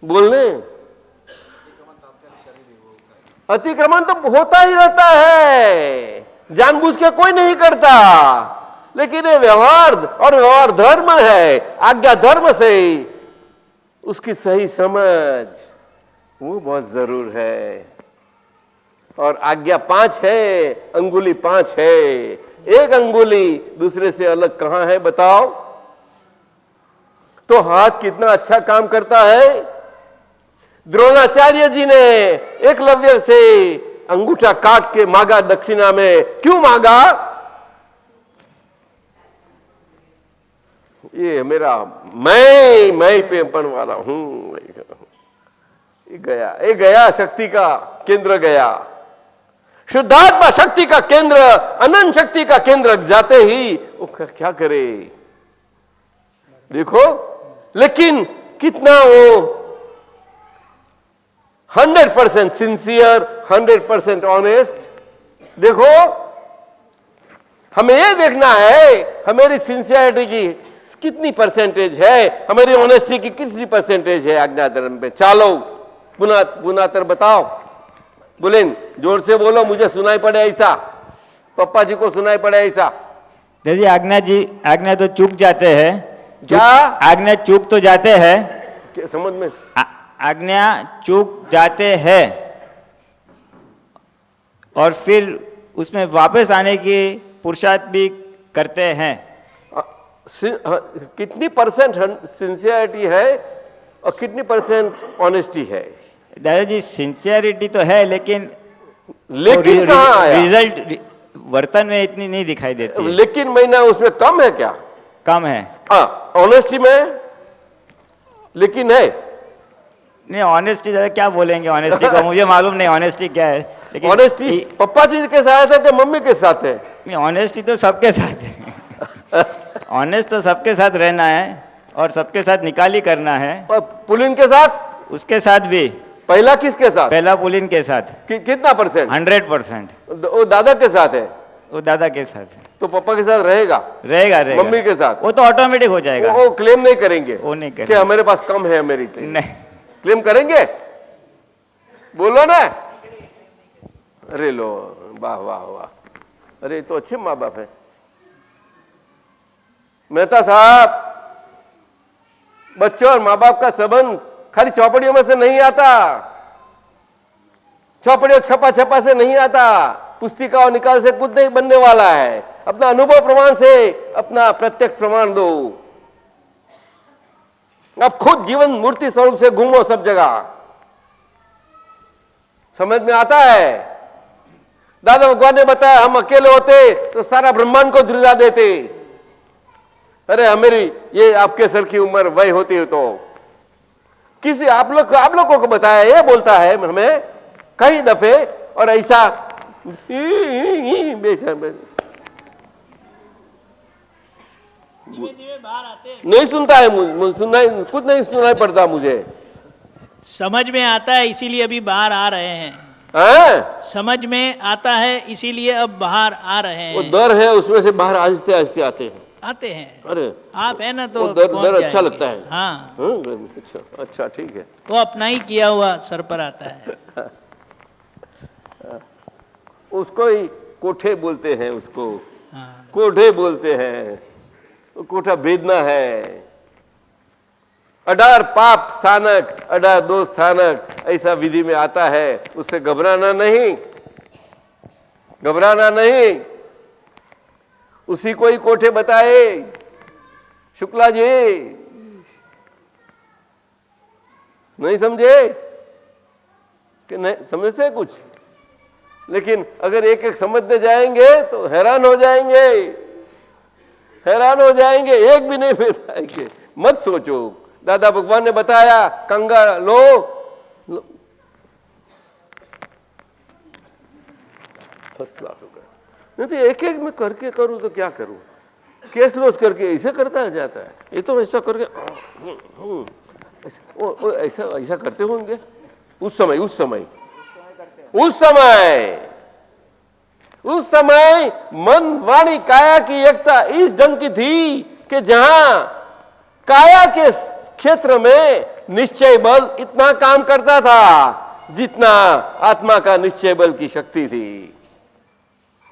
बोलने अतिक्रमण तो होता ही रहता है, जानबूझ के कोई नहीं करता. लेकिन ये व्यवहार और व्यवहार धर्म है, आज्ञा धर्म से उसकी सही समझ वो बहुत जरूर है. और आज्ञा 5 है, अंगुली 5 है. एक अंगुली दूसरे से अलग कहां है बताओ? तो हाथ कितना अच्छा काम करता है. द्रोणाचार्य जी ने एकलव्य से अंगूठा काट के मांगा दक्षिणा में. क्यों मांगा? ये मेरा मैं पेपन वाला हूं. ये गया शक्ति का केंद्र गया. शुद्धात्मा शक्ति का केंद्र, अनंत शक्ति का केंद्र जाते ही वो क्या करे देखो. लेकिन कितना वो 100% सिंसियर, 100% ऑनेस्ट. देखो हमें ये देखना है हमारी सिंसियरिटी की कितनी परसेंटेज है, हमारी ऑनेस्टी की कितनी परसेंटेज है आज्ञा धर्म पे. चलो पुनातर बताओ. बुलेन जोर से बोलो, मुझे सुनाई पड़े ऐसा, पप्पा जी को सुनाई पड़े ऐसा. दादी आज्ञा तो चूक जाते हैं. क्या? आज्ञा चूक तो जाते हैं. समझ में आज्ञा चूक जाते हैं और फिर उसमें वापस आने की पुरुषार्थ भी करते हैं. कितनी परसेंट सिंसियरिटी है और कितनी परसेंट ऑनेस्टी है? दादाजी सिंसियरिटी तो है, लेकिन कहाँ आया? रिजल्ट वर्तन में इतनी नहीं दिखाई देती है. लेकिन महीना उसमें कम है क्या? कम है. ऑनेस्टी में लेकिन है. नहीं ऑनेस्टी दादा क्या बोलेंगे ऑनेस्टी को, मुझे मालूम नहीं ऑनेस्टी क्या है. लेकिन ऑनेस्टी पप्पा जी के साथ है कि मम्मी के साथ है? नहीं ऑनेस्टी तो सबके साथ है. ऑनेस्ट तो सबके साथ रहना है और सबके साथ निकाली करना है. और पुलिन के साथ? उसके साथ भी. पहला किसके साथ? पहला पुलिन के साथ. कितना परसेंट? 100%. वो दादा के साथ है? वो दादा के साथ है. तो पापा के साथ रहेगा? रहेगा. मम्मी के साथ? वो तो ऑटोमेटिक हो जाएगा. वो क्लेम नहीं करेंगे? वो नहीं कि करेंगे. हमारे पास कम है मेरी पे. नहीं. क्लेम करेंगे? बोलो ना. अरे लो, वाह वाह वाह. अरे तो अच्छे माँ बाप है. मेहता साहब, बच्चों और माँ बाप का संबंध खाली चौपड़ियों में से नहीं आता, चौपड़ियों छपा से नहीं आता, पुस्तिकाओं निकाल से कुछ नहीं बनने वाला है. अपना अनुभव प्रमाण से अपना प्रत्यक्ष प्रमाण दो. अब खुद जीवन मूर्ति स्वरूप से घूमो सब जगह, समझ में आता है. दादा भगवान ने बताया हम अकेले होते तो सारा ब्रह्मांड को धुला देते. अरे हमारी ये आपके सर की उम्र वही होती है तो किसी आप लोगों को बताया. ये बोलता है हमें कई दफे और ऐसा नहीं सुनता है. कुछ नहीं सुनाई पड़ता मुझे. समझ में आता है इसीलिए अभी बाहर आ रहे हैं. हैं? समझ में आता है, इसीलिए अब बाहर आ रहे वो हैं। डर है, उसमें से बाहर आहिस्ते आहिस्ते आते हैं। आते हैं। अरे आप है ना तो वो डर पहुंच डर अच्छा जाएंगे। लगता है। हाँ, अच्छा अच्छा, ठीक है। वो अपना ही किया हुआ सर पर आता है। उसको ही कोठे बोलते हैं, उसको हाँ, कोठे बोलते हैं। वो कोठा भेदना है। अडार पाप स्थानक, अडार दो स्थानक, ऐसा विधि में आता है। उससे घबराना नहीं, घबराना नहीं। उसी को ही कोठे बताए शुक्ला जी। नहीं समझे कि नहीं समझते कुछ? लेकिन अगर एक एक समझते जाएंगे तो हैरान हो जाएंगे, हैरान हो जाएंगे, एक भी नहीं मिल पाएंगे। मत सोचो, दादा भगवान ने बताया कंगा लो, फर्स्ट क्लास हो गया। नहीं तो एक एक में करके करूं तो क्या करूं? केस लॉस करके ऐसे करता जाता है। ये तो ऐसा करके ऐसा ऐसा करते होंगे उस समय, उस समय, उस समय, उस समय मन वाणी काया की एकता इस ढंग की थी कि जहां काया के क्षेत्र में निश्चय बल इतना काम करता था जितना आत्मा का निश्चय बल की शक्ति थी।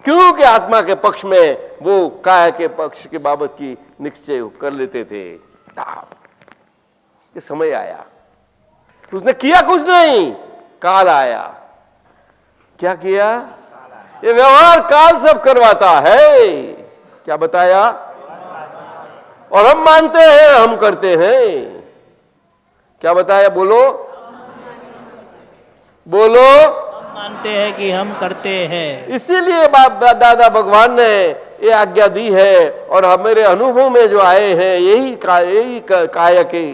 क्योंकि आत्मा के पक्ष में वो काया के पक्ष के बाबत की निश्चय कर लेते थे। ये समय आया, उसने किया कुछ नहीं, काल आया। क्या किया? ये व्यवहार काल सब करवाता है। क्या बताया? और हम मानते हैं, हम करते हैं। क्या बताया? बोलो बोलो। मानते हैं कि हम करते हैं। इसीलिए दादा भगवान ने ये आज्ञा दी है। और हमारे अनुभव में जो आए हैं यही काया के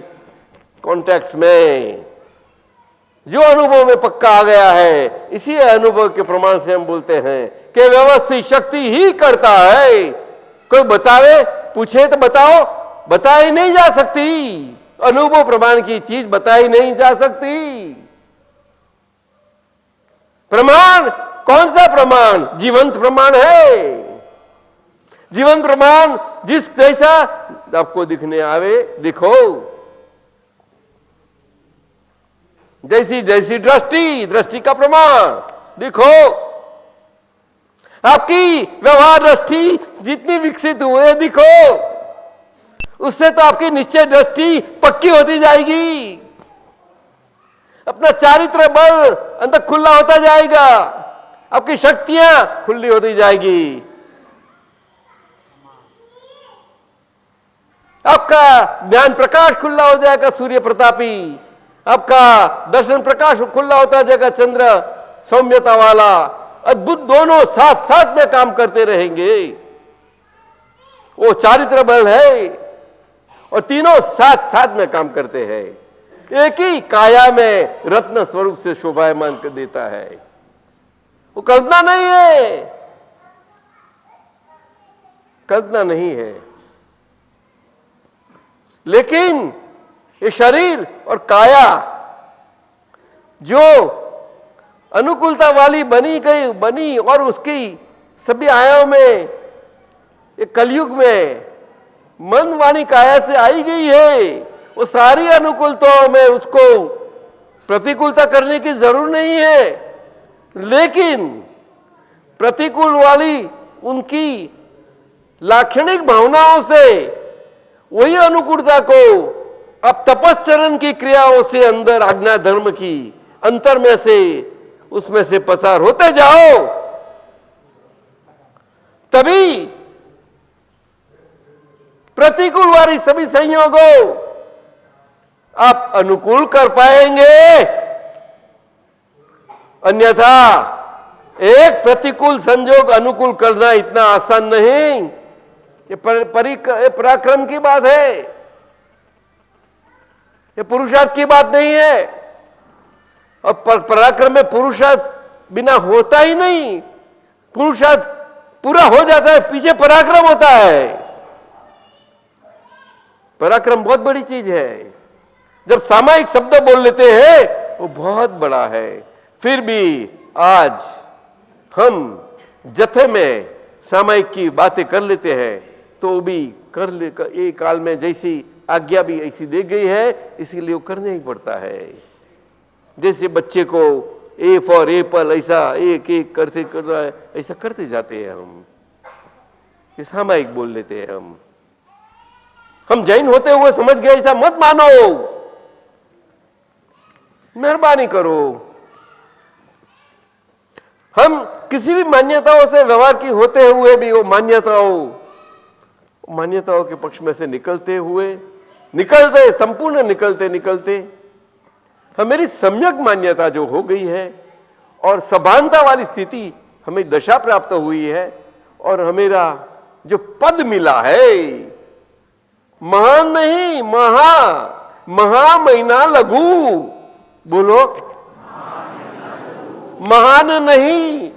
कॉन्टेक्स्ट में जो अनुभव में पक्का आ गया है, इसी अनुभव के प्रमाण से हम बोलते हैं कि व्यवस्थित शक्ति ही करता है। कोई बतावे, पूछे तो बताओ, बताई नहीं जा सकती। अनुभव प्रमाण की चीज बताई नहीं जा सकती। प्रमाण कौन सा प्रमाण? जीवंत प्रमाण है। जीवंत प्रमाण जिस जैसा आपको दिखने आवे दिखो, जैसी जैसी दृष्टि, दृष्टि का प्रमाण दिखो। आपकी व्यवहार दृष्टि जितनी विकसित हुए दिखो, उससे तो आपकी निश्चय दृष्टि पक्की होती जाएगी। अपना चारित्र बल अंदर खुला होता जाएगा, आपकी शक्तियां खुली होती जाएगी, आपका ज्ञान प्रकाश खुला हो जाएगा सूर्य प्रतापी, आपका दर्शन प्रकाश खुला होता जाएगा चंद्र सौम्यता वाला। अद्भुत दोनों साथ साथ में काम करते रहेंगे। वो चारित्र बल है और तीनों साथ साथ में काम करते हैं। एक ही काया में रत्न स्वरूप से शोभायमान कर देता है। वो कल्पना नहीं है, कल्पना नहीं है। लेकिन ये शरीर और काया जो अनुकूलता वाली बनी और उसकी सभी आयामों में ये कलयुग में मन वाणी काया से आई गई है। वो सारी अनुकूलताओं में उसको प्रतिकूलता करने की जरूर नहीं है, लेकिन प्रतिकूल वाली उनकी लाक्षणिक भावनाओं से वही अनुकूलता को अब तपश्चरण की क्रियाओं से अंदर आज्ञा धर्म की अंतर में से उसमें से पसार होते जाओ, तभी प्रतिकूल वाली सभी संयोगों आप अनुकूल कर पाएंगे। अन्यथा एक प्रतिकूल संयोग अनुकूल करना इतना आसान नहीं। ये पराक्रम की बात है, ये पुरुषार्थ की बात नहीं है। और पराक्रम में पुरुषार्थ बिना होता ही नहीं। पुरुषार्थ पूरा हो जाता है, पीछे पराक्रम होता है। पराक्रम बहुत बड़ी चीज है। जब सामायिक शब्द बोल लेते हैं वो बहुत बड़ा है, फिर भी आज हम जत्थे में सामायिक की बातें कर लेते हैं तो भी कर ले, एक काल में जैसी आज्ञा भी ऐसी दे गई है, इसीलिए वो करना ही पड़ता है। जैसे बच्चे को ए फॉर एप्पल ऐसा एक एक करते कर रहा है, ऐसा करते जाते हैं हम, ये सामायिक बोल लेते हैं हम जैन होते हुए समझ गए ऐसा मत मानो, मेहरबानी करो। हम किसी भी मान्यताओं से व्यवहार की होते हुए भी वो मान्यताओं के पक्ष में से निकलते संपूर्ण निकलते हमारी सम्यक मान्यता जो हो गई है और सभानता वाली स्थिति हमें दशा प्राप्त हुई है और हमेरा जो पद मिला है, महान नहीं महा महीना लघु, बोलो महान नहीं,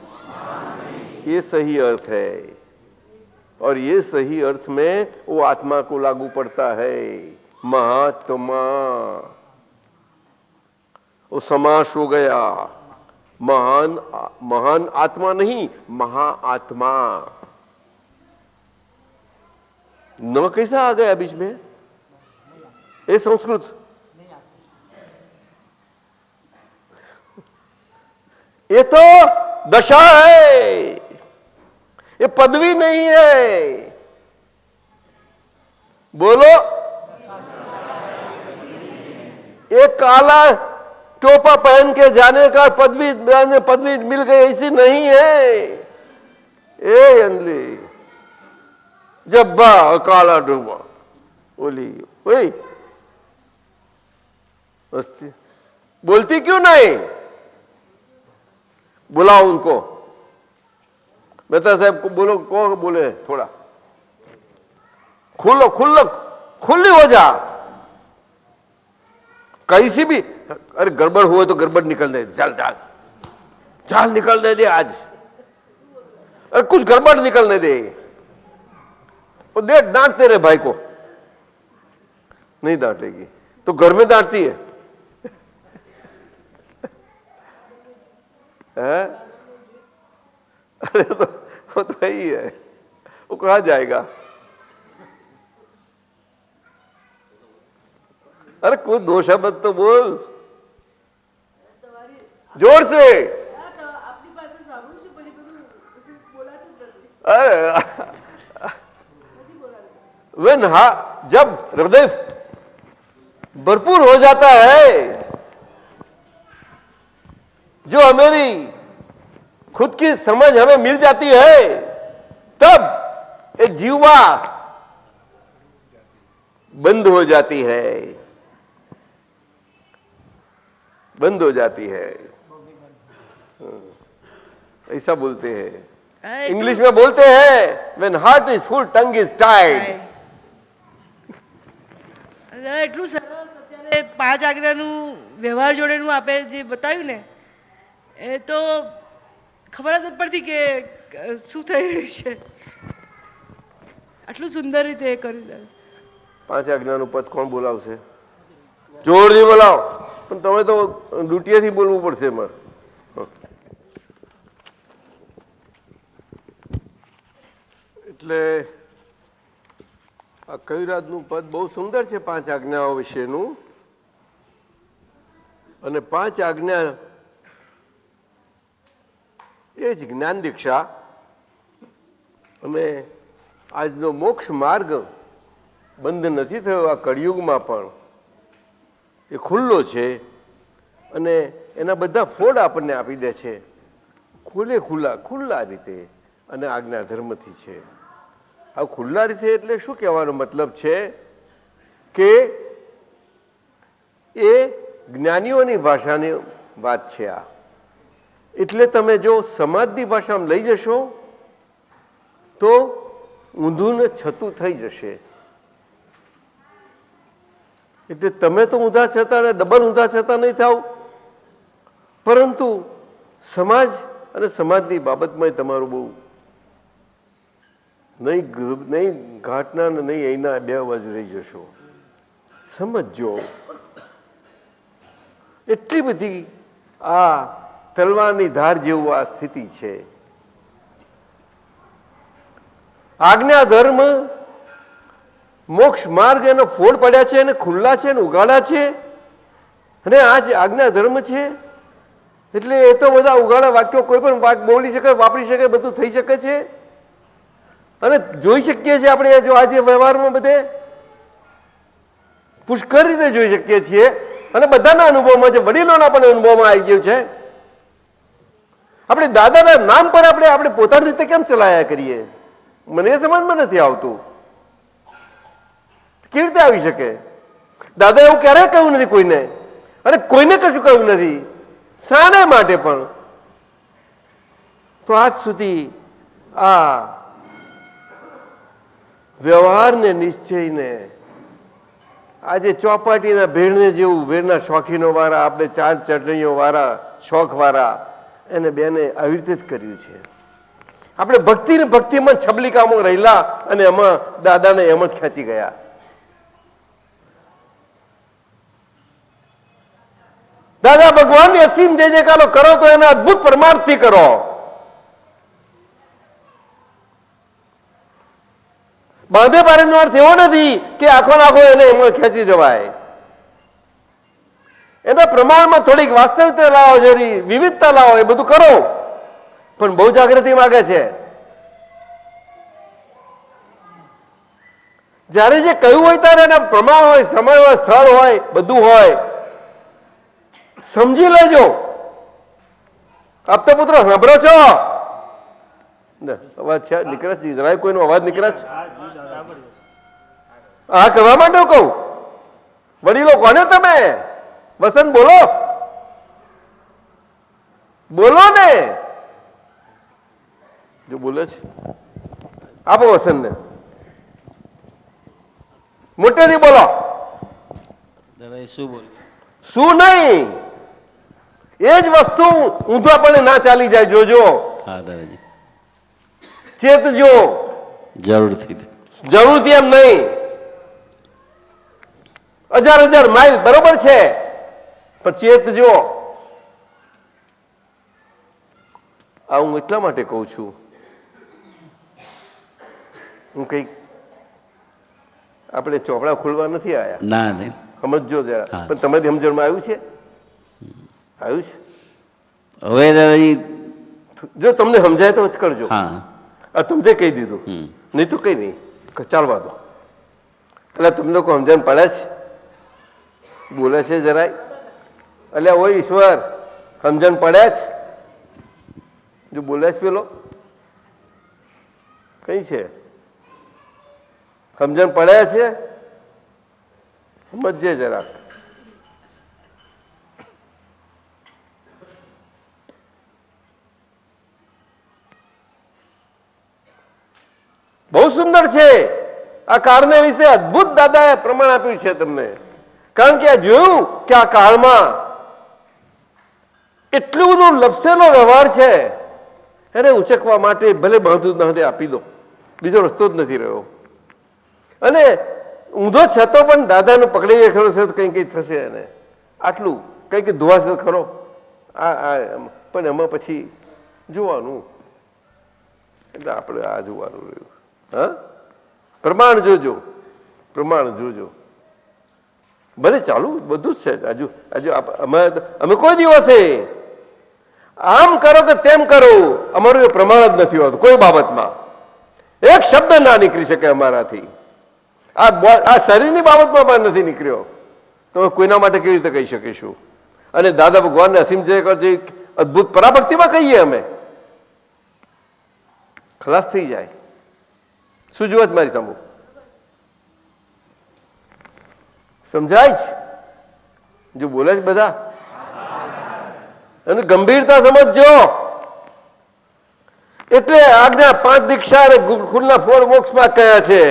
ये सही अर्थ है। और ये सही अर्थ में वो आत्मा को लागू पड़ता है। महात्मा वो समास हो गया, महान आत्मा नहीं, महाआत्मा। न कैसा आ गया बीच में ये संस्कृत? ये तो दशा है, ये पदवी नहीं है। बोलो, एक काला टोपा पहन के जाने का पदवी मिल गई ऐसी नहीं है। ए अंजलि जब्बा काला टोपा बोली वही बोलती क्यों नहीं? बुलाओ उनको, मेहता साहब को बोलो, को बोले थोड़ा खुली हो जा। कैसी भी अरे गड़बड़ हुए तो गड़बड़ निकलने दे, चल निकलने दे आज, अरे कुछ गड़बड़ निकलने दे। वो दे डांटते रहे भाई को, नहीं डांटेगी तो घर में डांटती है, अरे तो वो तो यही है, वो कहा जाएगा। अरे कुछ दो शब्द तो बोल जोर से। जब हृदय भरपूर हो जाता है, जो हमारी खुद की समझ हमें मिल जाती है, तब एक जीवा बंद हो जाती है, बंद हो जाती है। ऐसा बोलते हैं, इंग्लिश में बोलते हैं when heart is full tongue is tied। એટલું સરસ અત્યારે 5 આજ્ઞાનું વ્યવહાર જોડેનું આપે જે બતાવ્યું ને, એ તો ખબર જ નથી પડતી કે શું થઈ રહ્યું છે। આટલું સુંદર રીતે એ કર્યું। 5 આજ્ઞાનું પદ કોણ બોલાવશે? જોરથી બોલાવો, પણ તમે તો ડૂટિયાથી બોલવું પડશે એમાં। એટલે આ કવિરાજનું પદ બહુ સુંદર છે 5 આજ્ઞાઓ વિશેનું, અને 5 આજ્ઞા એ જ જ્ઞાન દીક્ષા અને આજનો મોક્ષ માર્ગ બંધ નથી થયો આ કળિયુગમાં, પણ એ ખુલ્લો છે અને એના બધા ફોડ આપણને આપી દે છે ખુલ્લા રીતે, અને આજ્ઞા ધર્મથી છે। આ ખુલ્લા રીતે એટલે શું કહેવાનો મતલબ છે કે એ જ્ઞાનીઓની ભાષાની વાત છે આ। એટલે તમે જો સમાજની ભાષામાં લઈ જશો તો ઊંધું ને છતું થઈ જશે। એટલે તમે તો ઊંધા છતાં ને ડબલ ઊંધા છતાં નહીં થાવ, પરંતુ સમાજ અને સમાજની બાબતમાં તમારું બહુ નહીં ઘાટના ને નહીં અહીંના 2 અવાજ રહી જશો। સમજો, એટલી બધી આ તલવારની ધાર જેવું આ સ્થિતિ છે. આજ્ઞા ધર્મ મોક્ષ માર્ગ એનો ફોડ પડ્યા છે અને ખુલ્લા છે અને ઉગાડા છે, અને આ જ આજ્ઞા ધર્મ છે. એટલે એ તો બધા ઉગાડા વાક્યો કોઈ પણ વાક બોલી શકે, વાપરી શકે, બધું થઈ શકે છે. અને જોઈ શકીએ છીએ આપણે જો આજે વ્યવહારમાં બધે પુષ્કળ રીતે જોઈ શકીએ છીએ, અને બધાના અનુભવમાં છે, વડીલોના પણ અનુભવમાં આવી ગયું છે. આપણે દાદાના નામ પર આપણે પોતાની રીતે કેમ ચલાયા કરીએ? મને એ સમજમાં નથી આવતું. કેવી રીતે આવી શકે? દાદા એવું ક્યારેય કહ્યું નથી કોઈને, અને કોઈને કશું કહ્યું નથી. શાને માટે પણ? તો આજ સુધી આ વ્યવહારને નિશ્ચયને આજે ચોપાટીના ભેળને જેવું, ભેળના શોખીનો વાળા, આપણે ચાર ચટણીઓ વાળા, શોખ વાળા, એને બેને આવી રીતે જ કર્યું છે. આપણે ભક્તિને ભક્તિમાં છબલિકામાં રહેલા અને એમાં દાદાને એમ જ ખેંચી ગયા. દાદા ભગવાનની અસીમ જય જયકારો કરો તો એના અદભુત પરમાર્થથી કરો. બાંધે પાડેનો અર્થ એવો નથી કે આખો નાખો એને એમાં ખેંચી જવાય. એના પ્રમાણમાં થોડીક વાસ્તવિકતા લાવો, જરી વિવિધતા લાવો, એ બધું કરો, પણ બહુ જાગૃતિ માગે છે. જ્યારે જે કહ્યું હોય ત્યારે એના પ્રમાણ હોય, સમય હોય, સ્થળ હોય, બધું હોય. સમજી લેજો. આપતા પુત્રો સાંભળો છો? અવાજ છે નીકળે છે? જરાય કોઈનો અવાજ નીકળે છે? હા, કરવા માટે હું કહું. વડીલો કોને તમે? વસંત બોલો, બોલો ને. જો બોલે છે આપો વસંતને. મોટેથી બોલો. શું બોલ? શું નહીં, એ જ વસ્તુ ઊંધવાપણે ના ચાલી જાય. જોજો. હા દાદાજી, ચેતજો. જરૂરથી. જરૂરથી એમ નહીં. 1000 માઇલ બરોબર છે, પણ ચેતજો. આ હું એટલા માટે કહું છું, હું કઈક આપણે ચોપડા ખોલવા નથી આવ્યા. ના નહીં, સમજો જરા. પણ તમારી સમજણમાં આવ્યું છે? આવ્યું છે? હવે દાદાજી જો તમને સમજાય તો જ કરજો. હા, આ તમને કહી દીધું, નહીં તો કઈ નહીં, ચાલવા દો. એટલે તમને લોકો સમજણ પડે છે? બોલે છે જરાય? એટલે ઓય ઈશ્વર, સમજણ પડે છે? જો બોલે છે પેલો કઈ છે? સમજણ પડે છે? સમજે જરાક. બહુ સુંદર છે. આ કાળને વિશે અદભુત દાદાએ પ્રમાણ આપ્યું છે તમને. કારણ કે આ જોયું કે આ કાળમાં એટલું બધું લપસેલો વ્યવહાર છે, એને ઉચકવા માટે ભલે બાંધે આપી દો, બીજો રસ્તો જ નથી રહ્યો. અને ઊંધો છતો પણ દાદાને પકડી ખરો છે તો કંઈ કંઈ થશે એને. આટલું કંઈક ધોવાશે ખરો. પણ એમાં પછી જોવાનું, એટલે આપણે આ જોવાનું રહ્યું. હા, પ્રમાણ જોજો, પ્રમાણ જોજો. ભલે ચાલુ બધું જ છે. હજુ અમે કોઈ દિવસે આમ કરો કે તેમ કરો, અમારું એ પ્રમાણ જ નથી હોતું કોઈ બાબતમાં. એક શબ્દ ના નીકળી શકે અમારાથી. આ શરીરની બાબતમાં પણ નથી નીકળ્યો, તો કોઈના માટે કેવી રીતે કહી શકીશું? અને દાદા ભગવાનને અસીમ જય જે અદભુત પરાભક્તિમાં કહીએ અમે, ખલાસ થઈ જાય. શું જુઓ મારી સામું? સમજાય છે? જો બોલે છે બધા? અને ગંભીરતા સમજજો. એટલે આજ્ઞા 5 દીક્ષા અને ખુલ્લા ફોર મોક્ષમાં કયા છે.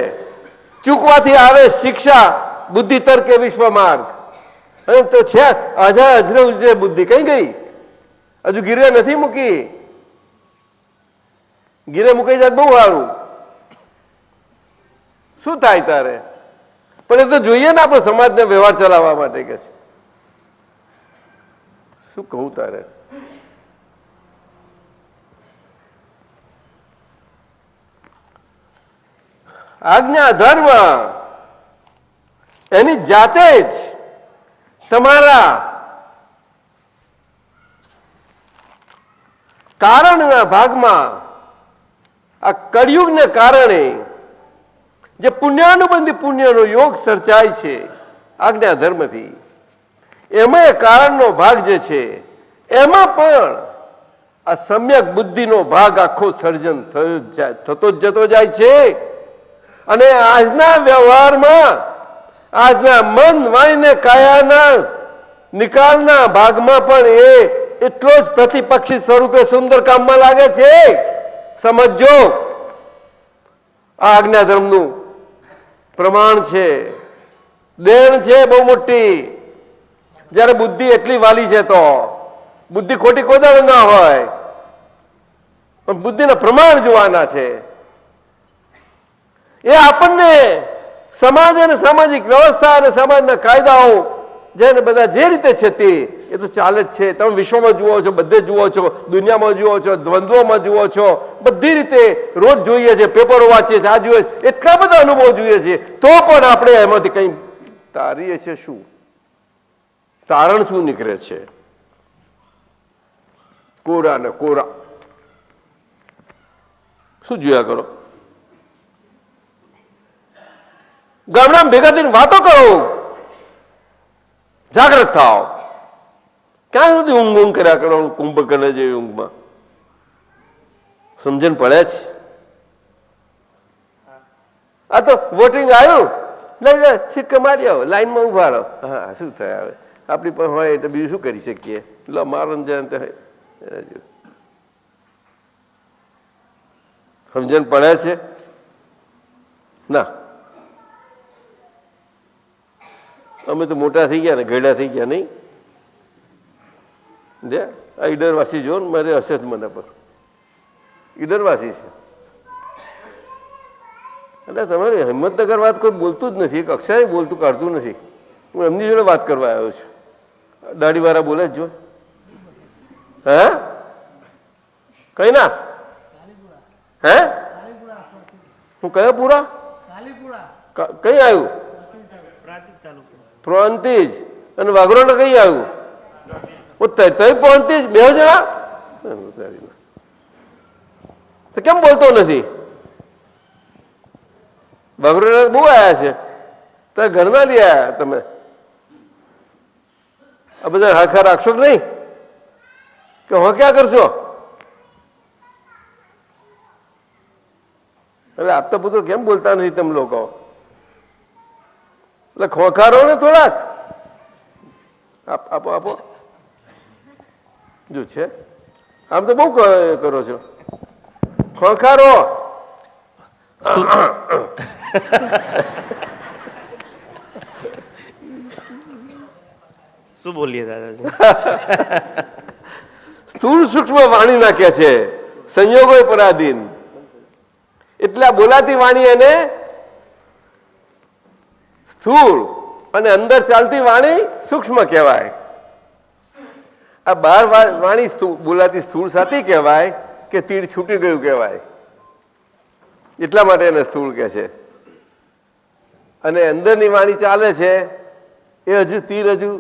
ચૂકવાથી આવે શિક્ષા, બુદ્ધિ તર્ક એ વિશ્વ માર્ગ. અને તો છે હજરે ઉજરે બુદ્ધિ કઈ ગઈ? હજુ ગીરે નથી મૂકી. ગીરે મૂકી જાય બહુ સારું. શું થાય તારે? પણ એ તો જોઈએ ને આપણો સમાજને વ્યવહાર ચલાવવા માટે. કે છે શું કહું તારે? આજ્ઞા ધર્મ એની જાતે જ તમારા કારણના ભાગમાં આ કળિયુગને કારણે જે પુણ્યાનુબંધી પુણ્યનો યોગ સર્જાય છે આજ્ઞા ધર્મથી, એમાં એ કારણનો ભાગ જે છે એમાં પણ આ સમ્યક બુદ્ધિનો ભાગ આખો સર્જન થતો જ જતો જાય છે. અને આજના વ્યવહારમાં આજના મન વાણીને કાયાના નિકાલના ભાગમાં પણ એ એટલો જ પ્રતિપક્ષી સ્વરૂપે સુંદર કામમાં લાગે છે. સમજો, આ આજ્ઞા ધર્મનું પ્રમાણ છે, દેણ છે બહુ મોટી. જ્યારે બુદ્ધિ એટલી વાલી છે તો બુદ્ધિ ખોટી કોદાળ ના હોય, પણ બુદ્ધિના પ્રમાણ જોવાના છે. એ આપણને સમાજ અને સામાજિક વ્યવસ્થા અને સમાજના કાયદાઓ જેને બધા જે રીતે છે તે એ તો ચાલે જ છે. તમે વિશ્વમાં જુઓ છો, બધે જુઓ છો, દુનિયામાં જુઓ છો, દ્વંદ્વોમાં જુઓ છો, બધી રીતે રોજ જોઈએ છે, પેપરો વાંચીએ છીએ, આ જોઈએ, એટલા બધા અનુભવ જોઈએ છે, તો પણ આપણે એમાંથી કંઈ તારીએ છીએ શું? તારણ શું નીકળે છે? કોરા ને કોરા. શું જોયા કરો? ગામડામાં ભેગા થઈને વાતો કરો, જાગૃત થાવ. ક્યાં સુધી ઊંઘ ઊંઘ કર્યા કરો? કુંભકર્ણ જેવી ઊંઘમાં સમજણ પડે છે? આ તો વોટિંગ આવ્યું, સિક્કા મારી આવો, લાઈનમાં ઉભા રહો. હા, શું થાય હવે? આપણી પાસે હોય એટલે બીજું શું કરી શકીએ? લો મારો સમજણ પડે છે ના? અમે તો મોટા થઈ ગયા ને, ગયડા થઈ ગયા નહીં. જે આ ઈડરવાસી જો ને, મારે હશે જ મને પર ઈડરવાસી છે. એટલે તમારે હિંમતનગર વાત કોઈ બોલતું જ નથી, એક અક્ષરે બોલતું કાઢતું નથી. હું એમની જોડે વાત કરવા આવ્યો છું. દાઢીવાળા બોલે જ જો. હે કઈ ના? હે હું કયા પૂરા? કઈ આવ્યું? પ્રોંતિજ. અને વાઘરોડા કઈ આવ્યું? તઈ પ્રોંતિજ. બે જણા તો કેમ બોલતો નથી? વાઘરોડા બહુ આવ્યા છે, તો ઘરમાં લઈ આવ્યા તમે. આ બધા હાખા રાખશો કે નહીં? કે હું ક્યાં કરશો? એટલે આપતા પુત્રો કેમ બોલતા નથી તમે લોકો? એટલે ખોખારો ને થોડાક આપો આપો. જો છે આમ તો બહુ કરો છો. ખોખારો શું બોલીએ દાદાજી? સ્થૂળ સૂક્ષ્મ વાણી નાખે છે, સંયોગો પરાધીન. એટલે આ બોલાતી વાણી એને સ્થૂળ અને અંદર ચાલતી વાણી સૂક્ષ્મ કહેવાય. આ બહાર વાણી બોલાતી સ્થૂળ સાથી કહેવાય કે તીડ છૂટી ગયું કહેવાય. એટલા માટે એને સ્થૂળ કહે છે. અને અંદરની વાણી ચાલે છે એ હજુ તીર હજુ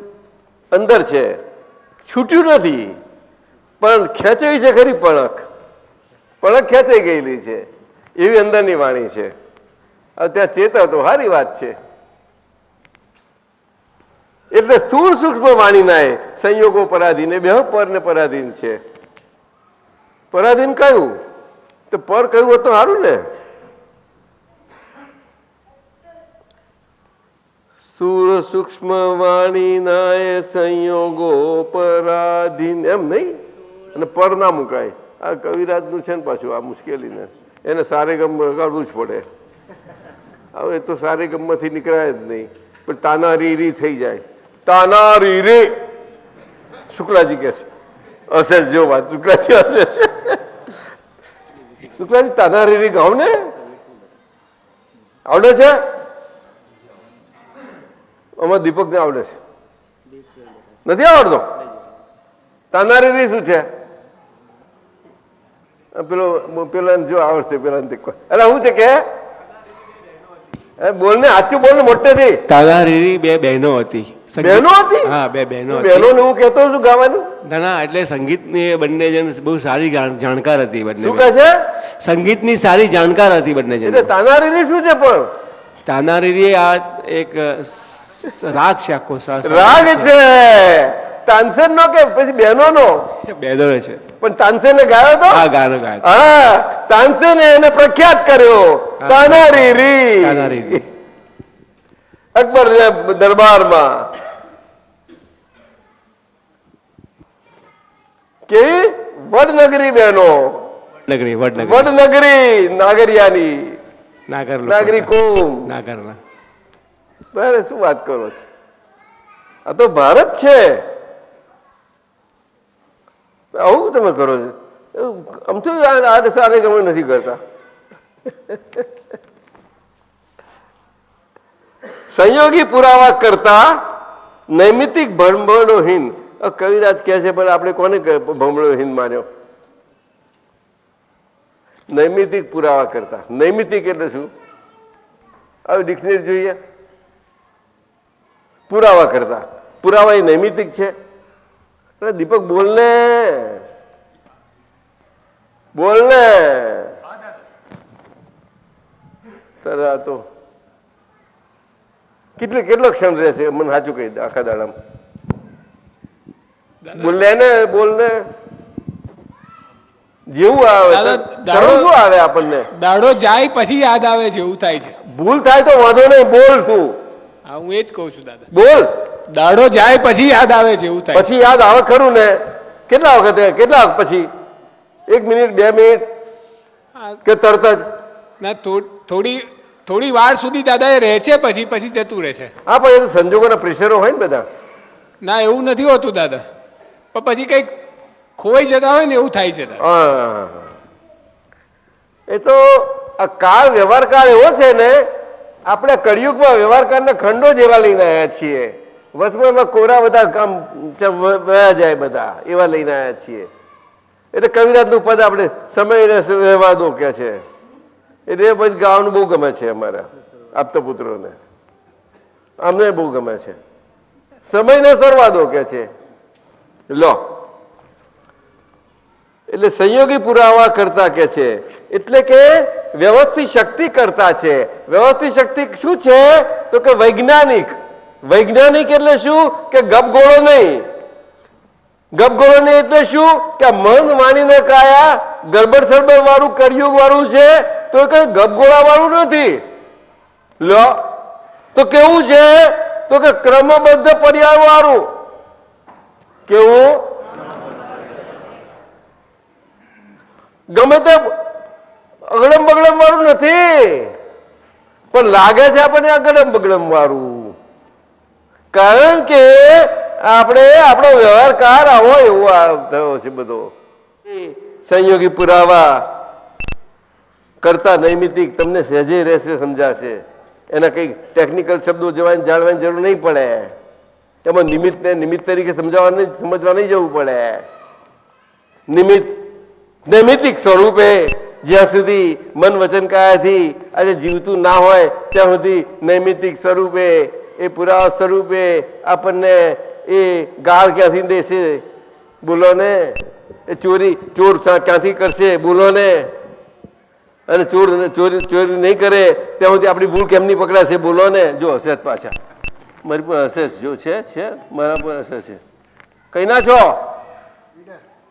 અંદર છે, છૂટ્યું નથી, પણ ખેંચાઈ છે ખરી. પણખ ખેંચાઈ ગયેલી છે, એવી અંદરની વાણી છે. હવે ત્યાં ચેતા તો સારી વાત છે. એટલે સ્થૂળ સૂક્ષ્મ વાણીના સંયોગો પરાધીન, બે પર ને પરાધીન છે. પરાધીન કયું? તો પર કયું હતું સારું ને? સ્થૂળ સૂક્ષ્મ વાણીના સંયોગો પરાધીન એમ નહીં, અને પર ના મુકાય. આ કવિરાજનું છે ને પાછું આ મુશ્કેલી ને, એને સારે ગમ વગાડવું જ પડે. હવે તો સારે ગમમાંથી નીકળાય જ નહીં, પણ તાના રીરી થઈ જાય. તાના રીરી શુક્લાજી કે છે, હશે જો વાત શુક્લાજી હશે છે. શુક્લાજી તાના રીરી ગાવ ને આવડે છે? આમાં દીપકને આવડે છે, નથી આવડતો? તાના રીરી શું છે? પેલો જો આવડશે પેલા એટલે શું છે કે બોલ ને, સાચું બોલ ને મોટેથી. તાનારીરી બે બહેનો હતી. બહેનો હતી? હા, બે બહેનો હતી. બહેનોને હું કહેતો છું ગાવાનું. ના ના, એટલે સંગીતની એ બંને જણ બહુ સારી જાણકાર હતી બંને. શું કહે છે? સંગીતની સારી જાણકાર હતી બંને જણ. એટલે તાનારીરી શું છે પણ? તાનારીરી આ એક રાગ છે, આખો રાગ છે. તાનસેન નો કે પછી બહેનો નો? બેદો છે. પણ તાનસેને ગાયો તો? હા, ગાનો ગાયો. હા, તાનસેને એને પ્રખ્યાત કર્યો તાનારીરી. તાનારીરી અકબર દરબારમાં કેવી વડનગરી બહેનો, નગરી વડનગરી વડનગરી નાગરિયાની નાગર નાગરી કોમ. નાગરના તારે શું વાત કરો છો? આ તો ભારત છે. આવું તમે કરો છો? આમ તો આ સારે ગમે નથી કરતા. સંયોગી પુરાવા કરતા નૈમિતિક ભમરડોહીન. કવિરાજ કહે છે પણ આપણે કોને ભમરડોહીન માન્યો? નૈમિતિક પુરાવા કરતા. નૈમિતિક એટલે શું? આવી ડિક્શનરી જોઈએ. પુરાવા કરતા. પુરાવા એ નૈમિતિક છે. અરે દીપક બોલને, બોલને. તારે આ તો કેટલો ક્ષણ રહેશે? મને સાચું કહી દે. આખા દાડામાં બોલને ને, બોલને. જેવું આવે શું આવે આપણને? દાડો જાય પછી યાદ આવે છે, એવું થાય છે. ભૂલ થાય તો વાંધો નહીં, બોલ તું. હા, હું એ જ કહું છું દાદા. બોલ. દાડો જાય પછી યાદ આવે છે, એવું થાય. પછી યાદ આવે ખરું ને? કેટલા વખતે? કેટલા પછી? 1 મિનિટ, 2 મિનિટ કે તરત જ? ના, થોડી વાર સુધી દાદા એ રહે છે, પછી જતું રહે છે. હા, પણ એ તો સંજોગોના પ્રેશરો હોય ને બધા. ના, એવું નથી હોતું દાદા, પણ પછી કંઈક ખોવાઈ જતા હોય ને એવું થાય છે. હા, એ તો આ કાળ વ્યવહાર કાળ એવો છે ને, આપણે કળિયુગમાં વ્યવહાર કાળના ખંડો જેવા લઈને આવ્યા છીએ. વચમાં કોરા બધા કામ વયા જાય બધા એવા લઈને આવ્યા છીએ. એટલે કવિરાજનું પદ આપણે સમય રહેવા દો કે છે. એટલે એ પછી ગાવાનું બહુ ગમે છે અમારા આપતા પુત્રોને. અમને બહુ ગમે છે. સમયને સરવા દો કે છે. લો, એટલે સંયોગી પુરાવા કરતા કે છે, એટલે કે વ્યવસ્થિત શક્તિ કરતા છે. વ્યવસ્થિત શક્તિ શું છે? તો કે વૈજ્ઞાનિક. વૈજ્ઞાનિક એટલે શું? કે ગપગોળો નહીં. ગપગોળો નહીં એટલે શું? કે મન માનીને કાયા ગરબડ સડબડ વાળું કળિયુગ વાળું છે, તો કઈ ગપગોળા વાળું નથી. લો, તો કેવું છે? તો કે ક્રમબદ્ધ પર્યાય વાળું. કેવું? ગમે તે અગડમ બગડમ વાળું નથી, પણ લાગે છે આપણને અગડમ બગડમ વાળું. કારણ કે આપણે આપણો વ્યવહારકાર આવો એવો થયો છે બધો. સંયોગી પુરાવા કરતા નૈમિતિક તમને સહેજે રહેશે, સમજાશે. એના કંઈક ટેકનિકલ શબ્દો જાણવાની જરૂર નહીં પડે. એમાં નિમિત્તને નિમિત્ત તરીકે સમજવા નહીં જવું પડે. નૈમિતિક સ્વરૂપે જ્યાં સુધી મન વચન કાયાથી આજે જીવતું ના હોય ત્યાં સુધી નૈમિતિક સ્વરૂપે એ પુરાવા સ્વરૂપે આપણને એ ગાળ ક્યાંથી દેશે? બોલો ને. એ ચોર ક્યાંથી કરશે? બોલો ને. અને ચોરી નહીં કરે ત્યાં સુધી આપણી ભૂલ કેમની પકડાશે? બોલો ને. જો હશે પાછા મારી પર હશે, જો છે મારા પર હશે છે. કઈ ના છો?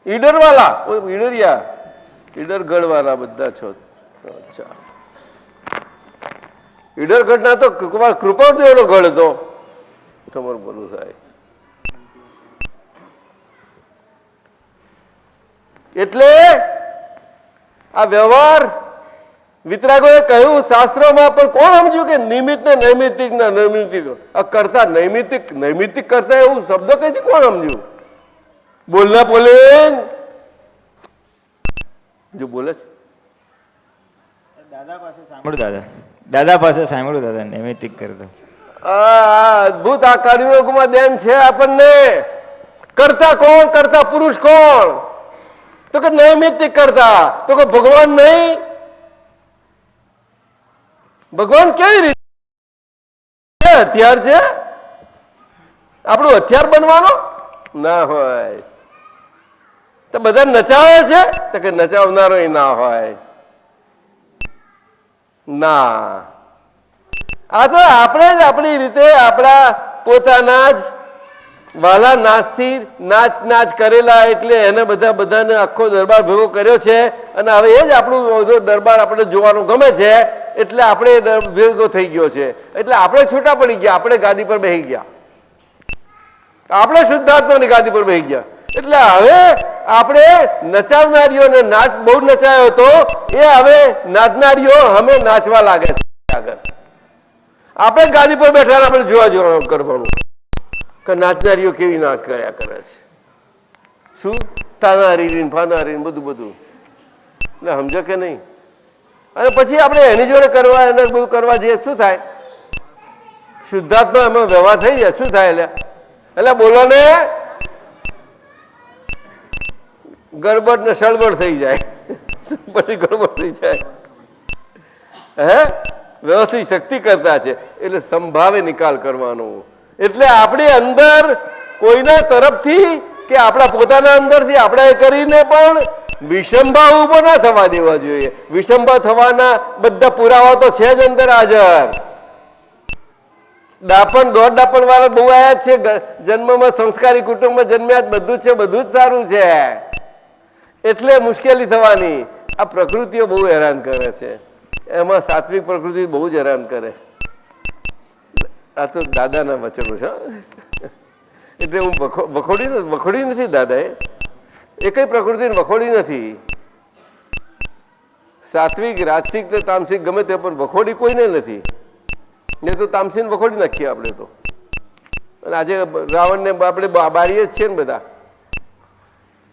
ઈડર વાળા, ઈડરિયા, ઈડરગઢ વાળા બધા છો. અચ્છા, ઈડરગઢ ના તો કૃપાદેવનો ગઢ હતો. તમારું બોલું થાય. એટલે આ વ્યવહાર વિતરાગોએ કહ્યું શાસ્ત્રોમાં, પણ કોણ સમજ્યું કે નિમિત્ત ને નૈમિતિક ના નૈમિતિક કરતા નૈમિતિક કરતા એવું શબ્દ કઈથી કોણ સમજ્યું? બોલના બોલે જો બોલે છે. દાદા પાસે સાંભળ્યું દાદા નૈમિતિક કરતા. અદભુત આ કળિયુગમાં દેન છે આપણને. કરતા કોણ? કરતા પુરુષ કોણ? તો કે નૈમિતિક કરતા. તો કે ભગવાન નહીં. ભગવાન કેવી રીતે? હથિયાર છે? આપણું હથિયાર બનવાનો ના હોય. તો બધા નચાવે છે તો કે નચાવનારો ના હોય. ના, આ તો આપણે જ આપણી રીતે આપણા પોતાના જ વાલા નાચથી નાચ કરેલા, એટલે એને બધાને આખો દરબાર ભેગો કર્યો છે અને હવે એ જ આપણું દરબાર આપણે જોવાનું ગમે છે, એટલે આપણે ભેગો થઈ ગયો છે. એટલે આપણે છૂટા પડી ગયા, આપણે ગાદી પર બેસી ગયા, આપણે શુદ્ધાત્માની ગાદી પર બેસી ગયા. એટલે હવે આપણે નચાવનારીઓને નાચ બહુ નચાયો હતો, એ હવે નાચનારીઓ અમે નાચવા લાગે છે આગળ. આપણે ગાદી પર બેઠા આપણે જોવા કરવાનું કે નાચનારીઓ કેવી નાચ કર્યા કરે છે, શું તાનારી ફાનારી બધું. એટલે સમજો કે નહીં? અને પછી આપણે એની જોડે કરવા એને બધું કરવા જઈએ, શું થાય? શુદ્ધાત્મા એમાં વ્યવહાર થઈ જાય. શું થાય? એટલે બોલો ને, ગડબડ ને સળબડ થઈ જાય. પછી ગડબડ થઈ જાય. હે, વ્યવસ્થિત શક્તિ કરતા છે એટલે સંભાવે નિકાલ કરવાનો. એટલે આપણી અંદર કોઈના તરફથી કે આપણા પોતાના અંદરથી આપણે કરીને પણ વિષમભાવ ઉભો ના થવા દેવા જોઈએ. વિષમભાવ થવાના બધા પુરાવા તો છે જ અંદર હાજર. દોઢ ડાપણ વાળા બહુ આયા જ છે. જન્મમાં સંસ્કારી કુટુંબમાં જન્મ્યા જ બધું જ છે, બધું જ સારું છે. એટલે મુશ્કેલી થવાની. આ પ્રકૃતિઓ બહુ હેરાન કરે છે. એમાં સાત્વિક પ્રકૃતિ બહુ જ હેરાન કરે. આ તો દાદાના વચનો છે. એટલે હું વખોડી નથી દાદાએ, એ કઈ પ્રકૃતિને વખોડી નથી. સાત્વિક, રાજસિક કે તામસિક ગમે તે, પણ વખોડી કોઈને નથી. ને તો તામસીને વખોડી નાખીએ આપણે તો. અને આજે રાવણને આપણે બારીએ જ છીએ ને બધા,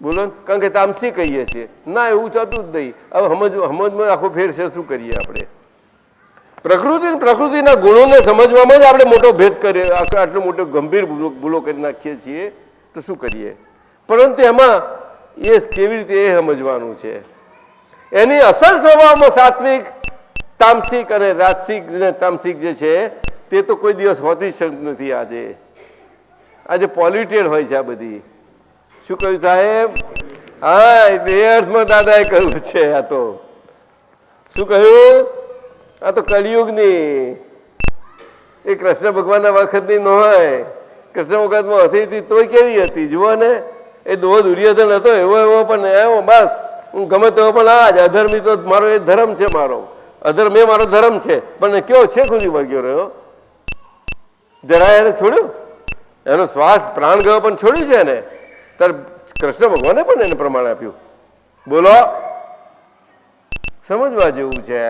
બોલો, કારણ કે તામસી કહીએ છીએ. ના, એવું થતું જ નહીં. હવે સમજમાં આખો ફેર છે. શું કરીએ આપણે? પ્રકૃતિના ગુણોને સમજવામાં જ આપણે મોટો ભેદ કરીએ, આટલો મોટો ગંભીર ભૂલો કરી નાખીએ છીએ. તો શું કરીએ? પરંતુ એમાં એ કેવી રીતે એ સમજવાનું છે. એની અસલ સ્વભાવમાં સાત્વિક, તામસિક અને રાજસિક ને તામસિક જે છે તે તો કોઈ દિવસ હોતી જ નથી. આજે પોલ્યુટેડ હોય છે આ બધી. શું કહ્યું સાહેબ? હા, એટલે એ અર્થમાં દાદાએ કહ્યું છે. આ તો શું કહ્યું? આ તો કળિયુગની, એ કૃષ્ણ ભગવાનના વખતની ન હોય. કૃષ્ણ વખતમાં હતી તોય કેવી હતી જુઓ ને. એ દુર્યોધન હતો એવો પણ એવો બસ હું ગમે તેવો, પણ આ જ અધર્મી તો મારો એ ધર્મ છે, મારો અધર્મ એ મારો ધર્મ છે. પણ કેવો છે ખુદી વર્ગ્યો રહ્યો. જરા એને છોડ્યું, એનો શ્વાસ પ્રાણ ગયો પણ છોડ્યું છે ને. ત્યારે કૃષ્ણ ભગવાને પણ એને પ્રમાણ આપ્યું. બોલો, સમજવા જેવું છે.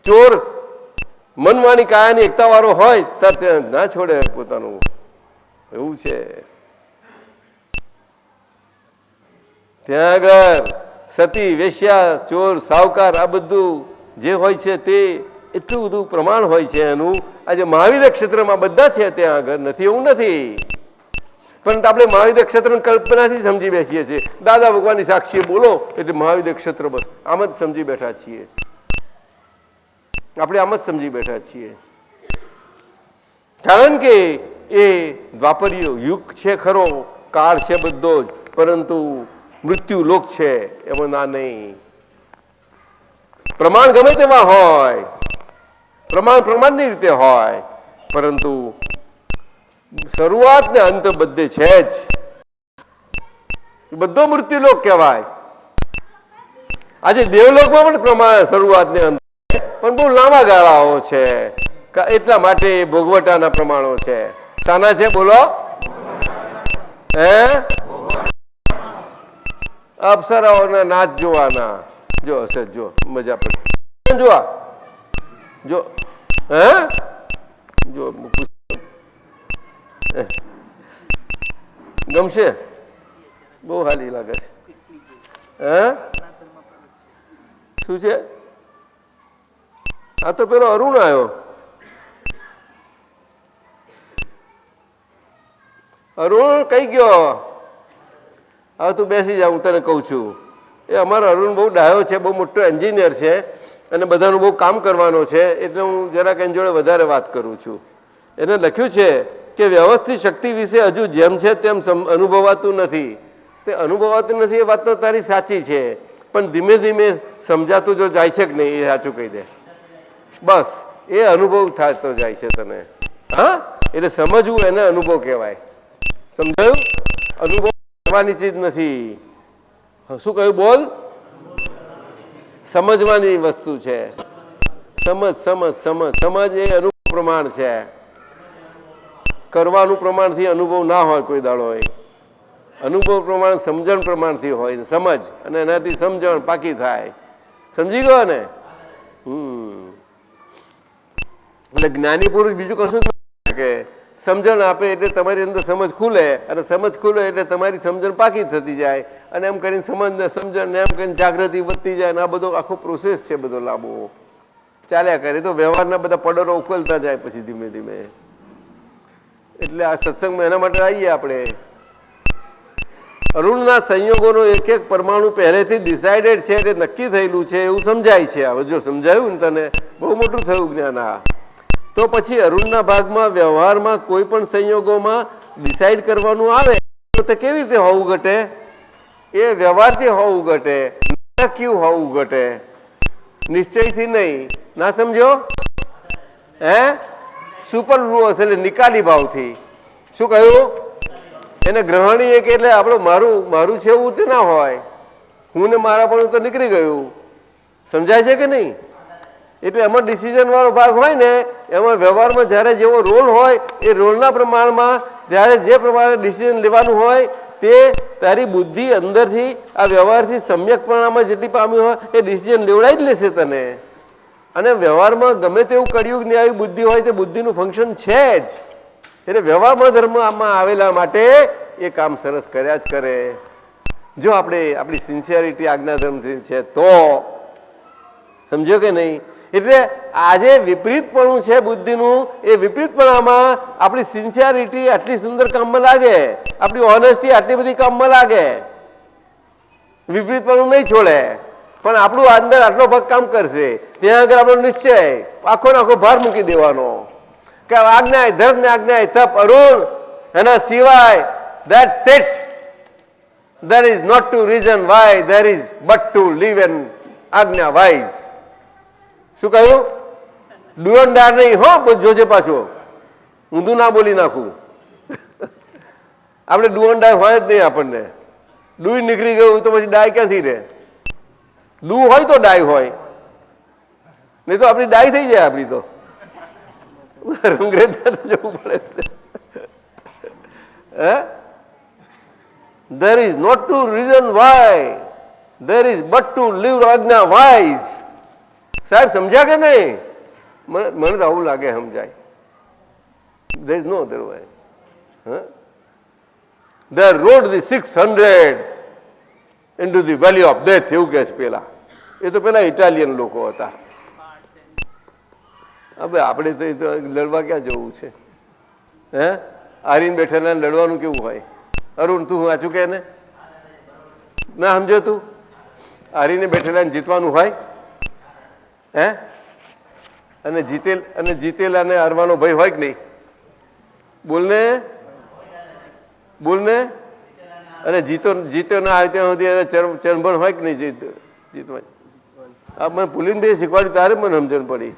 ચોર મનવાણી કાયાની એકતા વાળો હોય ત્યારે ના છોડે પોતાનું, એવું છે. ત્યાં આગળ સતી, વેશ્યા, ચોર, સાવકાર આ બધું જે હોય છે તે એટલું બધું પ્રમાણ હોય છે એનું. આજે મહાવીર ક્ષેત્રમાં બધા છે ત્યાં આગળ, નથી એવું નથી. પરંતુ આપણે મહાવીર ક્ષેત્રની કલ્પનાથી સમજી બેસીએ છીએ. દાદા ભગવાનની સાક્ષી બોલો એટલે મહાવીર ક્ષેત્ર, બસ આમ જ સમજી બેઠા છીએ આપણે. આમ જ સમજી બેઠા છીએ. કારણ કે એ દ્વાપર યુગ છે ખરો, કાળ છે બધો જ, પરંતુ મૃત્યુ લોક છે એમાં ના નહીં. પ્રમાણ ગમે તેવા હોય, પ્રમાણની રીતે હોય, પરંતુ શરૂઆત ને અંત બધે છે જ. બધો મૃત્યુલોક કહેવાય. આજે દેવલોકમાં પણ પ્રમાણ શરૂઆત ને અંત, પણ બહુ લાંબા ગાળાઓ છે. એટલા માટે ભોગવટાના પ્રમાણો છે. શાના છે બોલો? હે, અપ્સરાઓના નાચ જોવાના. જો હશે, જો મજા પડે જોવા, જો હે, જો ગમશે, બહુ હાલી લાગે છે. હે, શું છે? આ તો પેલો અરુણ આવ્યો. અરુણ કઈ ગયો? હવે તું બેસી જા, હું તને કહું છું. એ અમારો અરુણ બહુ ડાયો છે, બહુ મોટો એન્જિનિયર છે. અને બધાનું બહુ કામ કરવાનું છે, એટલે હું જરાક એની જોડે વધારે વાત કરું છું. એને લખ્યું છે કે વ્યવસ્થિત શક્તિ વિશે હજુ જેમ છે તેમ અનુભવાતું નથી. તે અનુભવાતું નથી એ વાત તો તારી સાચી છે, પણ ધીમે ધીમે સમજાતું જો જાય છે કે નહીં એ સાચું કહી દે. બસ એ અનુભવ થતો જાય છે તને. હા, એટલે સમજવું એને અનુભવ કહેવાય. સમજાયું? અનુભવ કરવાની ચીજ નથી. શું કહ્યું? બોલ. સમજવાની વસ્તુ છે. સમજ સમજ સમજ સમજ એ અનુભવ પ્રમાણ છે. કરવાનું પ્રમાણથી અનુભવ ના હોય કોઈ દાડો હોય. અનુભવ પ્રમાણ સમજણ પ્રમાણથી હોય. સમજ અને એનાથી સમજણ પાકી થાય. સમજી ગયો ને? એટલે જ્ઞાની પુરુષ બીજું કશું જ ના શકે. સમજણ આપે એટલે તમારી અંદર સમજ ખુલે, અને સમજ ખુલે એટલે તમારી સમજણ પાકી થતી જાય, અને એમ કરીને સમજણ એમ કરીને જાગૃતિ વધતી જાય. અને આ બધો આખો પ્રોસેસ છે, બધો લાંબો ચાલ્યા કરે. તો વ્યવહારના બધા પડરો ઉકેલતા જાય પછી ધીમે ધીમે. એટલે આ સત્સંગમાં એના માટે આવીએ આપણે. અરુણના સંયોગોનો એક એક પરમાણુ પહેલેથી ડિસાઇડેડ છે, એટલે નક્કી થયેલું છે એવું સમજાય છે. હવે જો સમજાયું ને તને, બહુ મોટું થયું જ્ઞાન. આ તો પછી અરુણના ભાગમાં વ્યવહારમાં કોઈ પણ સંયોગોમાં ડિસાઇડ કરવાનું આવે તો તે કેવી રીતે હોવું ઘટે? એ વ્યવહારથી હોવું ઘટે, નક્કી હોવું ઘટે, નિશ્ચયથી નહીં. ના સમજો? હે? સુપર રૂલ્સ એટલે નિકાલી ભાવથી. શું કહ્યું? એને ગ્રહણીય કે એટલે આપણું મારું છે એવું તે ના હોય. હું ને મારા પણ તો નીકળી ગયું. સમજાય છે કે નહીં? એટલે એમાં ડિસિઝન વાળો ભાગ હોય ને, એમાં વ્યવહારમાં જ્યારે જેવો રોલ હોય એ રોલના પ્રમાણમાં જ્યારે જે પ્રમાણે ડિસિઝન લેવાનું હોય તે તારી બુદ્ધિ અંદરથી આ વ્યવહારથી સમ્યકપણામાં જેટલી પામી હોય એ ડિસિઝન લેવડાવી જ લેશે તને. અને વ્યવહારમાં ગમે તેવું કળિયુગ ને આવી બુદ્ધિ હોય તે બુદ્ધિનું ફંક્શન છે જ. એટલે વ્યવહારમાં ધર્મમાં આવેલા માટે એ કામ સરસ કર્યા જ કરે. જો આપણે આપણી સિન્સિયરિટી આજ્ઞાધર્મથી છે તો. સમજો કે નહીં? એટલે આજે વિપરીતપણું છે બુદ્ધિનું, એ વિપરીતપણામાં આપણી સિન્સિયરિટી આટલી સુંદર કામમાં લાગે, આપણી ઓનેસ્ટી આટલી બધી કામમાં લાગે. વિપરીતપણું નહીં છોડે, પણ આપણું અંદર આટલો ભાગ કામ કરશે. ત્યાં આગળ આપણો નિશ્ચય આખો આખો ભાર મૂકી દેવાનો કે આજ્ઞા ધર્મ ને આજ્ઞા તપ અરુણ, એના સિવાય that's it. There is not to reason why, there is but to live in આજ્ઞા wise. શું કહ્યું? ડુઅનડાર નહીં હો, જોજે પાછો ઊંધું ના બોલી નાખું. આપણે ડુઅનડાય હોય જ નહીં. આપણને ડુઈ નીકળી ગયું તો પછી ડાય ક્યાંથી રહે? ડુ હોય તો ડાય હોય, નહીં તો આપણી ડાય થઈ જાય. આપણી તો અંગ્રેજ જવું પડે. હે? There is not to reason why, there is but to live આજ્ઞા wise. સાહેબ સમજ્યા કે નહીં? મને તો આવું લાગે સમજાય. There is no other way. They rode the 600 into the valley of death. એવું કહે છે પેલા. એ તો પેલા ઇટાલિયન લોકો હતા. હવે આપણે તો લડવા ક્યાં જવું છે? હે? આરીને બેઠેલા લડવાનું કેવું હોય? અરુણ તું વાંચું કે ને ના સમજો? તું હારીને બેઠેલા જીતવાનું હોય? હે? અને જીતેલાને હારવાનો ભય હોય કે નહીં? બોલને બોલને. અને જીતો ના આવે ત્યાં સુધી ચરણભણ હોય કે નહીં? જીતવા આ મને પુલિનભાઈ શીખવાડ્યું તારે મને સમજણ પડી.